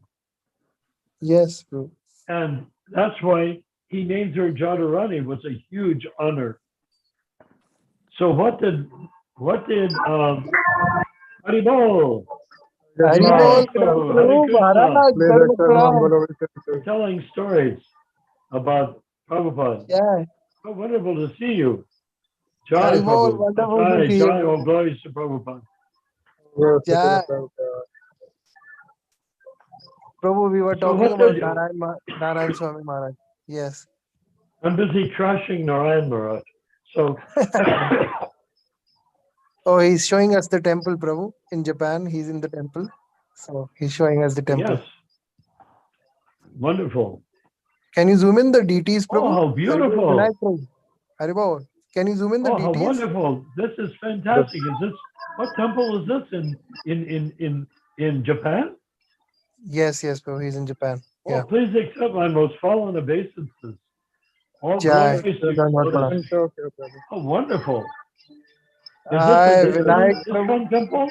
Yes, Prabhu. And that's why he named her Jadurani. It was a huge honor. So what did Haribol, Haribol, Prabhu, Hare Prabhu, Krishna, Maharaj, Dharma Pranam. telling stories about Prabhupada. Yeah. So wonderful to see you. Jai Haribol, Prabhu. wonderful to Jai, see you. Jai, all glories to Prabhupada. Yeah. Prabhu, we were So talking what about did you? Narayan Swami Maharaj. Yes. I'm busy trashing Narayan Maharaj. So Oh, he's showing us the temple, Prabhu. In Japan, he's in the temple. So he's showing us the temple. yes, wonderful. Can you zoom in the DTs, Oh, Prabhu? how Haribol, beautiful. Vinayak Prabhu. Haribol, can you zoom in the Oh, how DTs? wonderful. This is fantastic. Is this, what temple is this in Japan? Yes, yes, Prabhu. He's in Japan. Oh, Yeah. please accept my most fallen obeisances. All Jai. glories to Dharma Lotus. Pranam. Oh, wonderful. Is Hi, this an Vinayak Prabhu. ISKCON temple?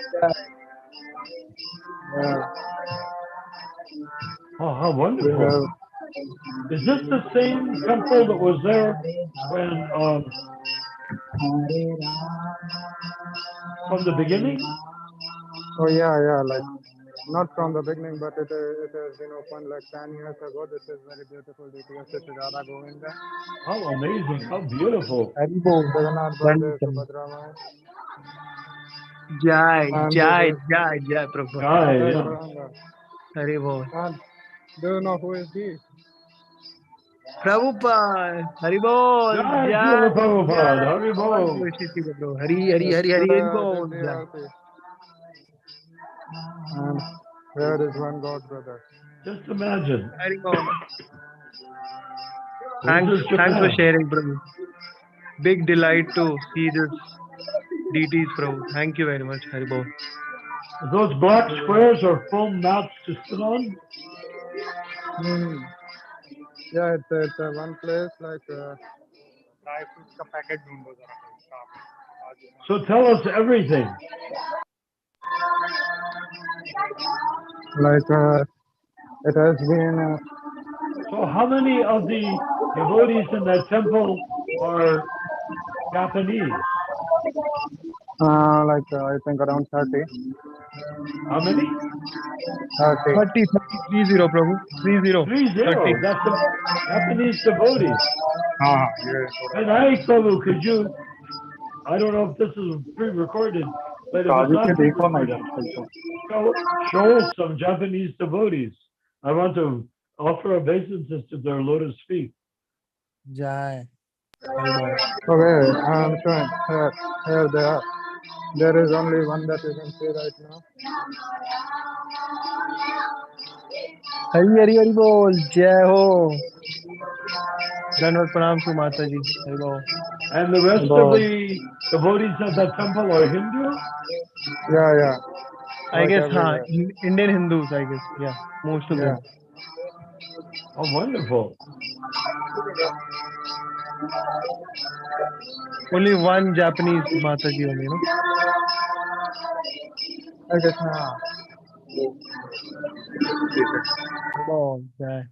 Oh, how wonderful. Is this the same temple that was there when, from the beginning? Oh yeah, like not from the beginning, but it has been opened like 10 years ago. This is very beautiful DTS. This is Radha Govinda, How amazing, how beautiful. Haribol. Jagannath Baladev, Subhadra Maya. Jai, And Jai, this is Jai, Jai, Prabhupada. Jai, Jai yeah. Gauranga. Haribol. And do you know who is he? Prabhupada, Haribol, Jai, Jai, Srila Prabhupada, Jai. Haribol. All worship you, Prabhu. Hari, Hari, Yes, Hari, Hari, Haribol. this Jai. DRC. And here is one God brother. Just imagine. Haribol. This Thanks, is thanks for Japan. sharing, Prabhu. Big delight to see this DTs, Prabhu. Thank you very much, Haribol. Those black squares are foam mats to sit on. Hmm. Yeah, it's one place like dry fruits का packet ढूंढो जरा कहीं So tell us everything. like it has been So how many of the devotees in that temple are Japanese? like I think around 30. How many? 30. 30, 30, 30, Prabhu. 30, 30. 30. That's the Japanese devotees. हाँ ये And I, Prabhu, could you, I don't know if this is pre-recorded, but if it's काजू के not देखो ना pre-recorded, इधर show us some Japanese devotees. I want to offer obeisances to their lotus feet. Jai. Haribol. Okay, I'm showing here they are. There is only one that you can see right now. Hari, Hari, Haribol. Jai ho. Danvat pranam to Mataji. Haribol. And the rest of the devotees of that temple are Hindu? Yeah. I Like guess, everywhere. Indian Hindus, I guess. Yeah, most of Yeah. them. Oh, wonderful. Only one Japanese Mataji only, no? I guess हाँ. Oh, Jai.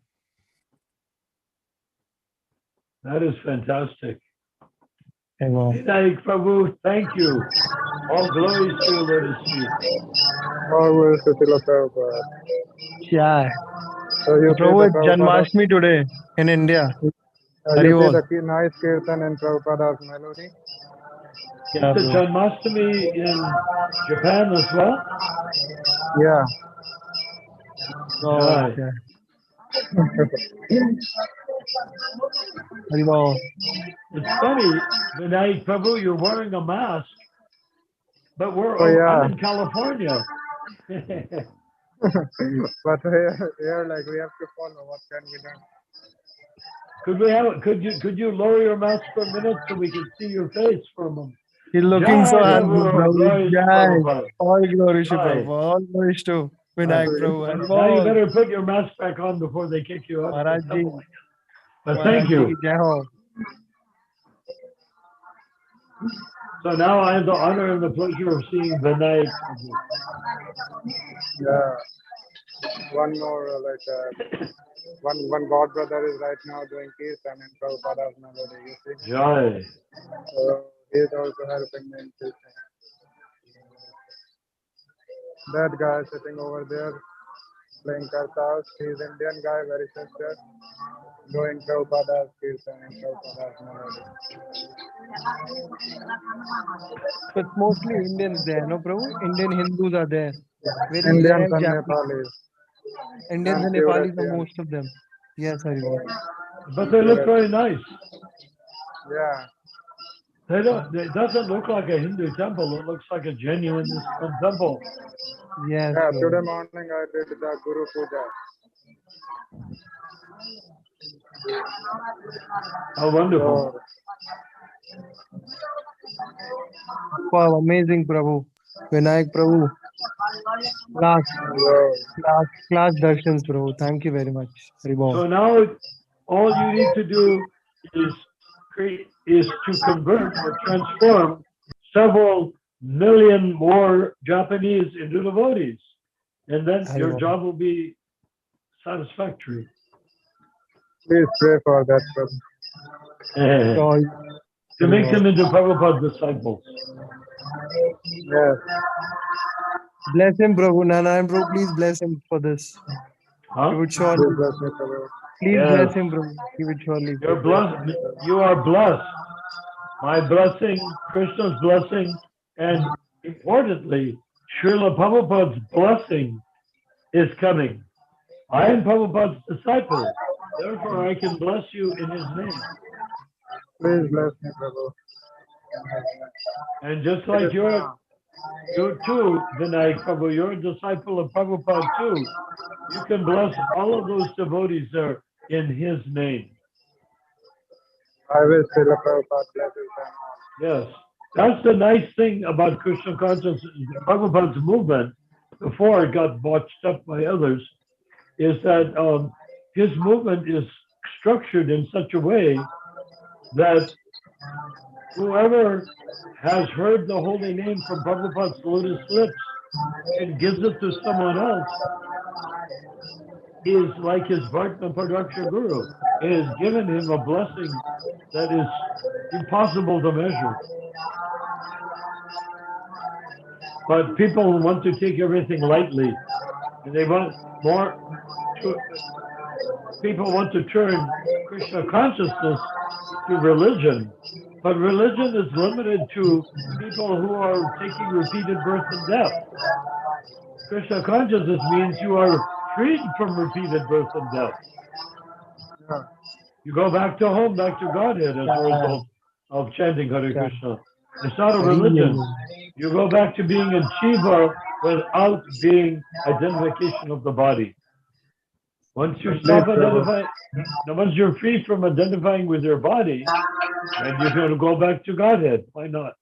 That is fantastic. Haribol. Vinayak Prabhu, thank you. All glories to your lotus feet. Always to Srila Prabhupada. Jai. So you see Prabhu, the it's Prabhupada. Janmashtami today in India. You see Haribol. the nice kirtan in Prabhupada's melody. Yeah, Is it bro. Janmashtami in Japan as well? Yeah. Oh, Jai. Jai. Haribol. It's funny, Vinayak Prabhu, you're wearing a mask, but Oh yeah. I'm in California. But here like we have to follow what can be done. Could you lower your mask for a minute so we can see your face for a moment? He's looking so Jai handsome, Prabhu, Prabhu. glories to Jai. Prabhupada. All glories to Jai. Prabhu. All glories to Vinayak Prabhu. And Now you all. better put your mask back on before they kick you out. Maharaj ji. But Maharaj thank ji you. ki jai ho. So now I have the honor and the pleasure of seeing Vinayak Prabhu. Yeah. One more, one god brother is right now doing kirtan in Prabhupada's melody, you see. Jai. So he's also helping me in kirtan. That guy sitting over there playing kartas, he's Indian guy, very sincere, doing Prabhupada's kirtan in Prabhupada's melody. So it's mostly Indians there, no, Prabhu? Indian Hindus are there. Very Indians rare and Japanese. Nepalis. Indians and And pure Nepalis are Asians. most of them. Yes, Haribol. But they look very nice. Yeah. It doesn't look like a Hindu temple. It looks like a genuine ISKCON temple. Yes. Yeah, Prabhu. today morning I did the Guru Puja. How wonderful. So, Wow, amazing, Prabhu. Vinayak Prabhu. Class darshans, Prabhu. Thank you very much. Haribol. So now all you need to do is to convert or transform several million more Japanese into devotees. And then your Haribol. job will be satisfactory. please pray for that, Prabhu. So, To make them into Prabhupada's disciples. Yes. bless him, Prabhu. Narayan Prabhu, please bless him for this. He Huh? would Please surely. bless me, Prabhu. Please Yes. bless him, Prabhu. He would surely. You're blessed. You are blessed. My blessing, Krishna's blessing, and importantly, Srila Prabhupada's blessing is coming. I am Prabhupada's disciple. Therefore, I can bless you in his name. Please bless me, Prabhu. And just like you too, Vinayak Prabhu, you're a disciple of Prabhupada too. You can bless all of those devotees there in his name. I wish Srila Prabhupada blesses them all. Yes. That's the nice thing about Krishna consciousness, Prabhupada's movement, before it got botched up by others, is that his movement is structured in such a way that whoever has heard the holy name from Prabhupada's lotus lips and gives it to someone else is like his Bhartma Padaksha Guru. It has given him a blessing that is impossible to measure. But people want to take everything lightly, and they want more. People want to turn Krishna consciousness to religion, but religion is limited to people who are taking repeated birth and death. Krishna consciousness means you are freed from repeated birth and death. Yeah. You go back to home, back to Godhead as a result of chanting Hare Krishna. It's not a religion. You go back to being in Shiva without being identification of the body. Once you stop identifying, once you're free from identifying with your body, then you're going to go back to Godhead. Why not?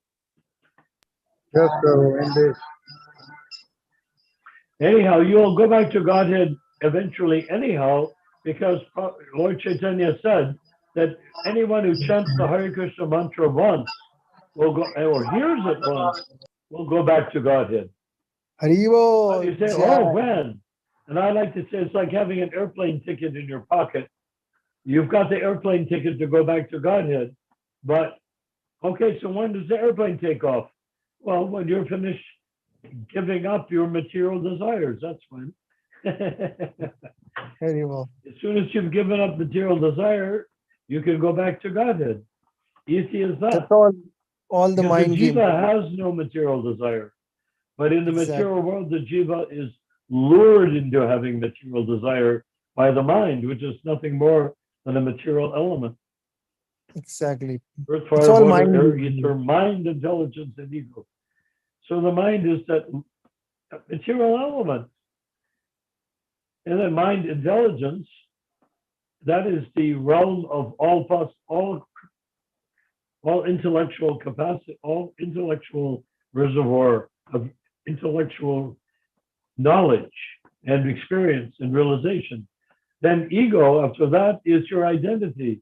Yes, Prabhu, indeed. Anyhow, you'll go back to Godhead eventually anyhow, because Lord Chaitanya said that anyone who chants the Hare Krishna mantra once will go, or hears it once, will go back to Godhead. Haribol. You say, oh, when? And I like to say it's like having an airplane ticket in your pocket. You've got the airplane ticket to go back to Godhead, but okay, so when does the airplane take off? Well, when you're finished giving up your material desires, that's when. Haribol. As soon as you've given up material desire, you can go back to Godhead. Easy as that. That's all the Because mind the game. jiva has no material desire. But in the Exactly. material world, the jiva is lured into having material desire by the mind, which is nothing more than a material element. Exactly. Earth, It's fire, all water, mind air, game. ether, mind, intelligence, and ego. So the mind is that material element. And then mind intelligence that is the realm of all intellectual capacity, all intellectual reservoir of intellectual knowledge and experience and realization. Then ego, after that, is your identity.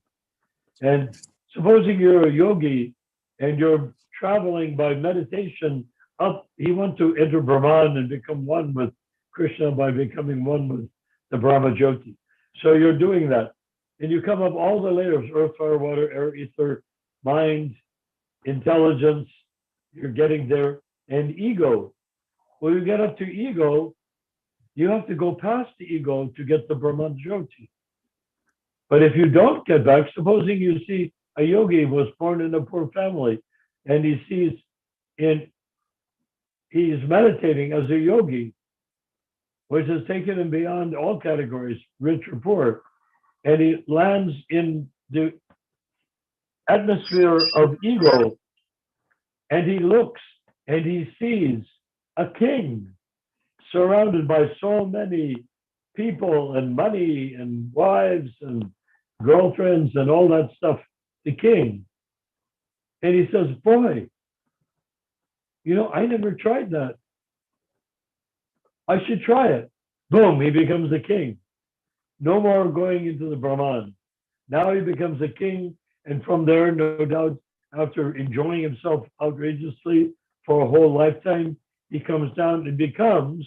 And supposing you're a yogi and you're traveling by meditation up, he wants to enter Brahman and become one with Krishna by becoming one with the Brahma Jyoti. So you're doing that. And you come up all the layers, earth, fire, water, air, ether, mind, intelligence, you're getting there. And ego. When you get up to ego, you have to go past the ego to get the Brahma Jyoti. But if you don't get back, supposing you see a yogi was born in a poor family and he is meditating as a yogi, which has taken him beyond all categories, rich or poor, and he lands in the atmosphere of ego, and he looks and he sees a king surrounded by so many people and money and wives and girlfriends and all that stuff, the king. And he says, boy, I never tried that. I should try it. Boom, he becomes a king. No more going into the Brahman. Now he becomes a king, and from there, no doubt, after enjoying himself outrageously for a whole lifetime, he comes down and becomes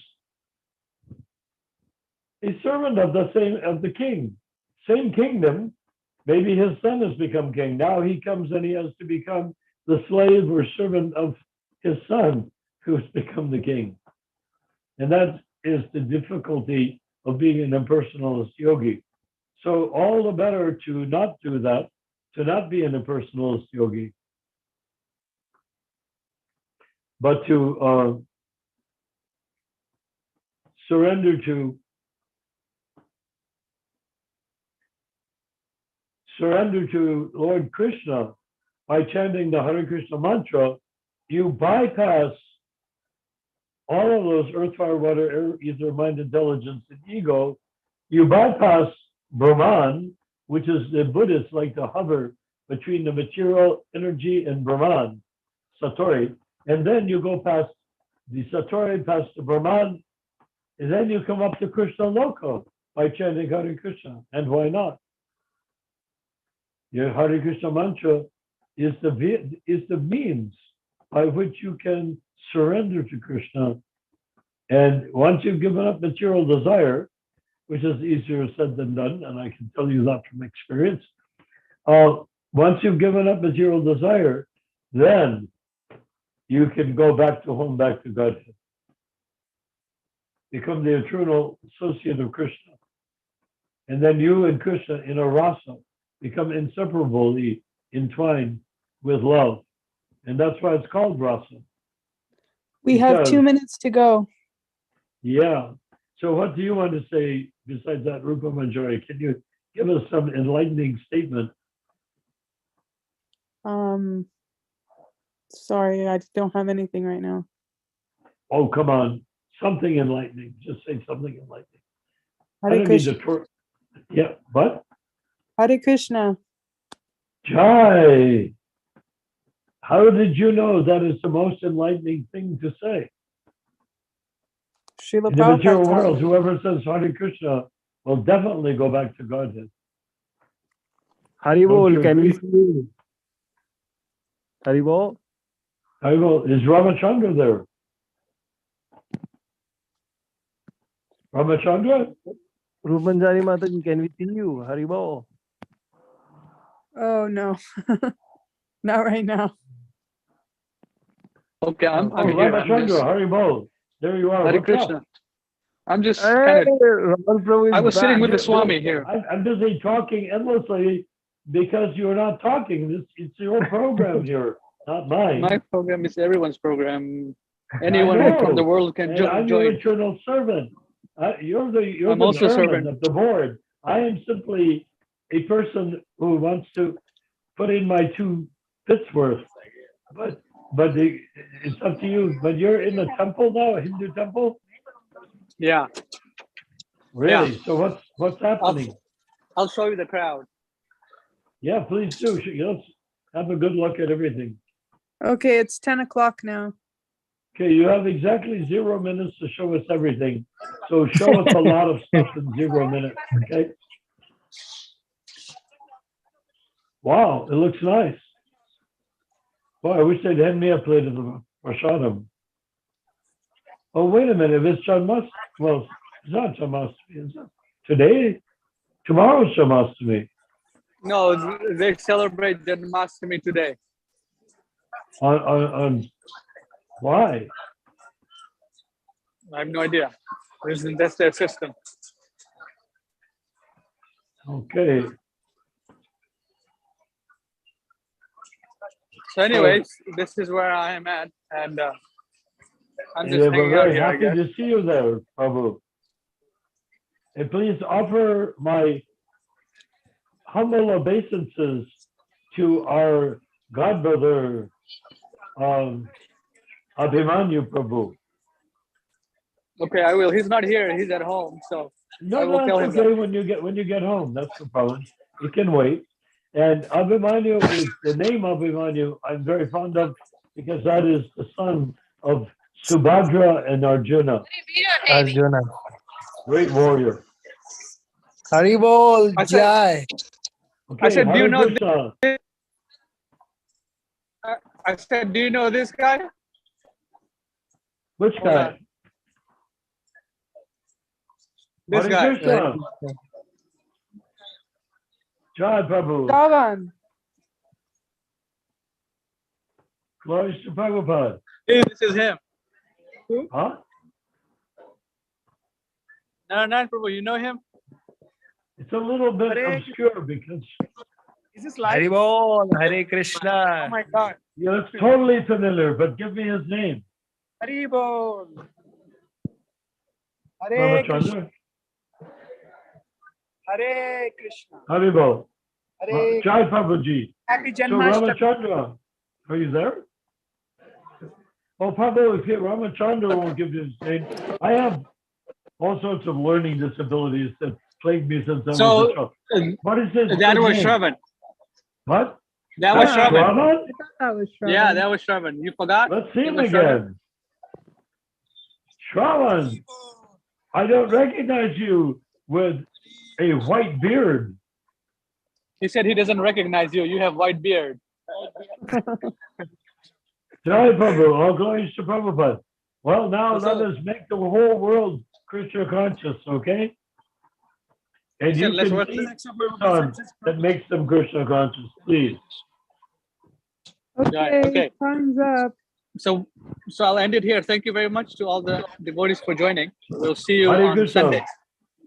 a servant of the king. Same kingdom. Maybe his son has become king. Now he comes and he has to become the slave or servant of his son, who has become the king. And that is the difficulty of being an impersonalist yogi. So all the better to not do that, to not be an impersonalist yogi, but to surrender to Lord Krishna by chanting the Hare Krishna mantra. You bypass all of those earth, fire, water, air, ether, mind, intelligence, and ego. You bypass Brahman, which is the Buddhists like to hover between the material energy and Brahman, Satori, and then you go past the Satori, past the Brahman, and then you come up to Krishna Loka by chanting Hare Krishna. And why not? Your Hare Krishna mantra is the means by which you can surrender to Krishna. And once you've given up material desire, which is easier said than done, and I can tell you that from experience, once you've given up material desire, then you can go back to home, back to Godhead. Become the eternal associate of Krishna. And then you and Krishna in a rasa become inseparably entwined with love. And that's why it's called rasa. We have 2 minutes to go. Yeah. So what do you want to say besides that, Rupa Manjari? Can you give us some enlightening statement? Sorry, I don't have anything right now. Oh, come on. Something enlightening. Just say something enlightening. Hare Krishna. Yeah, but? Hare Krishna. Jai. How did you know that is the most enlightening thing to say? Srila In the material Prabhupada taught world, me. whoever says Hare Krishna will definitely go back to Godhead. Haribol, you can we agree? see you? Haribol? Haribol, is Ramachandra there? Ramachandra? Rupanjari Mataji, can we see you? Haribol? Oh, no. Not right now. Okay, I'm here. I'm Ramachandra, just Haribol. There you are. Hare What's Krishna. up? I'm just Hey, kind of. Raman Prabhu is I was sitting back. with the Swami here. I'm busy talking endlessly because you're not talking. It's your program here, not mine. My program is everyone's program. Anyone I know. from the world can And I'm your join. eternal servant. You're I'm the also chairman servant. of the board. I am simply a person who wants to put in my 2 bits worth. But it's up to you. But you're in a temple now, a Hindu temple? Yeah. Really? So what's happening? I'll show you the crowd. Yeah, please do. Let's have a good look at everything. Okay, it's 10 o'clock now. Okay, you have exactly 0 minutes to show us everything. So show us a lot of stuff in 0 minutes, okay? Wow, it looks nice. Boy, I wish they'd hand me a plate of the prasadam. Oh, wait a minute, if it's Janmashtami, well, it's not Janmashtami, is it? Today? Tomorrow's Janmashtami. No, they celebrate Janmashtami today. On why? I have no idea. That's their system. Okay. So anyways, this is where I am at, and I'm just Yeah, we're hanging out very here, I happy guess. to see you there, Prabhu. And please offer my humble obeisances to our godbrother, Abhimanyu Prabhu. Okay, I will. He's not here. He's at home, so I will No, tell that's him okay that. when you get home. That's the problem. You can wait. And Abhimanyu is the name Abhimanyu I'm very fond of because that is the son of Subhadra and Arjuna, Arjuna. great warrior. Haribol I said- Jai. Okay, said, do you Hare know Krishna. I said, do you know this guy? Which Hold guy? on. This Hare guy. Krishna. Jai Prabhu. Davan. Glories to Prabhupada. Hey, this is him. Huh? No, not Prabhu. You know him? It's a little bit obscure because Is this live? Haribol, Hare Oh Krishna. my God. yeah, it's totally familiar, but give me his name. Haribol. Hare Krishna. Ramachandra? Hare Krishna. Haribol. Hare Jai Prabhuji. Happy So Janmashtami. Ramachandra, are you there? Oh, Prabhu, if Ramachandra won't give you his name, I have all sorts of learning disabilities that plague me since I was a So child. What is his that good was name? Shravan. What? That was That's Shravan. Shravan? That was Yeah, Shravan. that was Shravan. You forgot? Let's see It him was Shravan. again. Shravan, I don't recognize you with a white beard. He said he doesn't recognize you. You have white beard. Jai Prabhu, all glories to Prabhupada. Well, now What's let up? us make the whole world Krishna conscious, okay? And He said, you let's can work. see son that makes them Krishna conscious, please. Okay, okay. time's up. So I'll end it here. Thank you very much to all the devotees for joining. We'll see you Hare on Krishna. Sunday.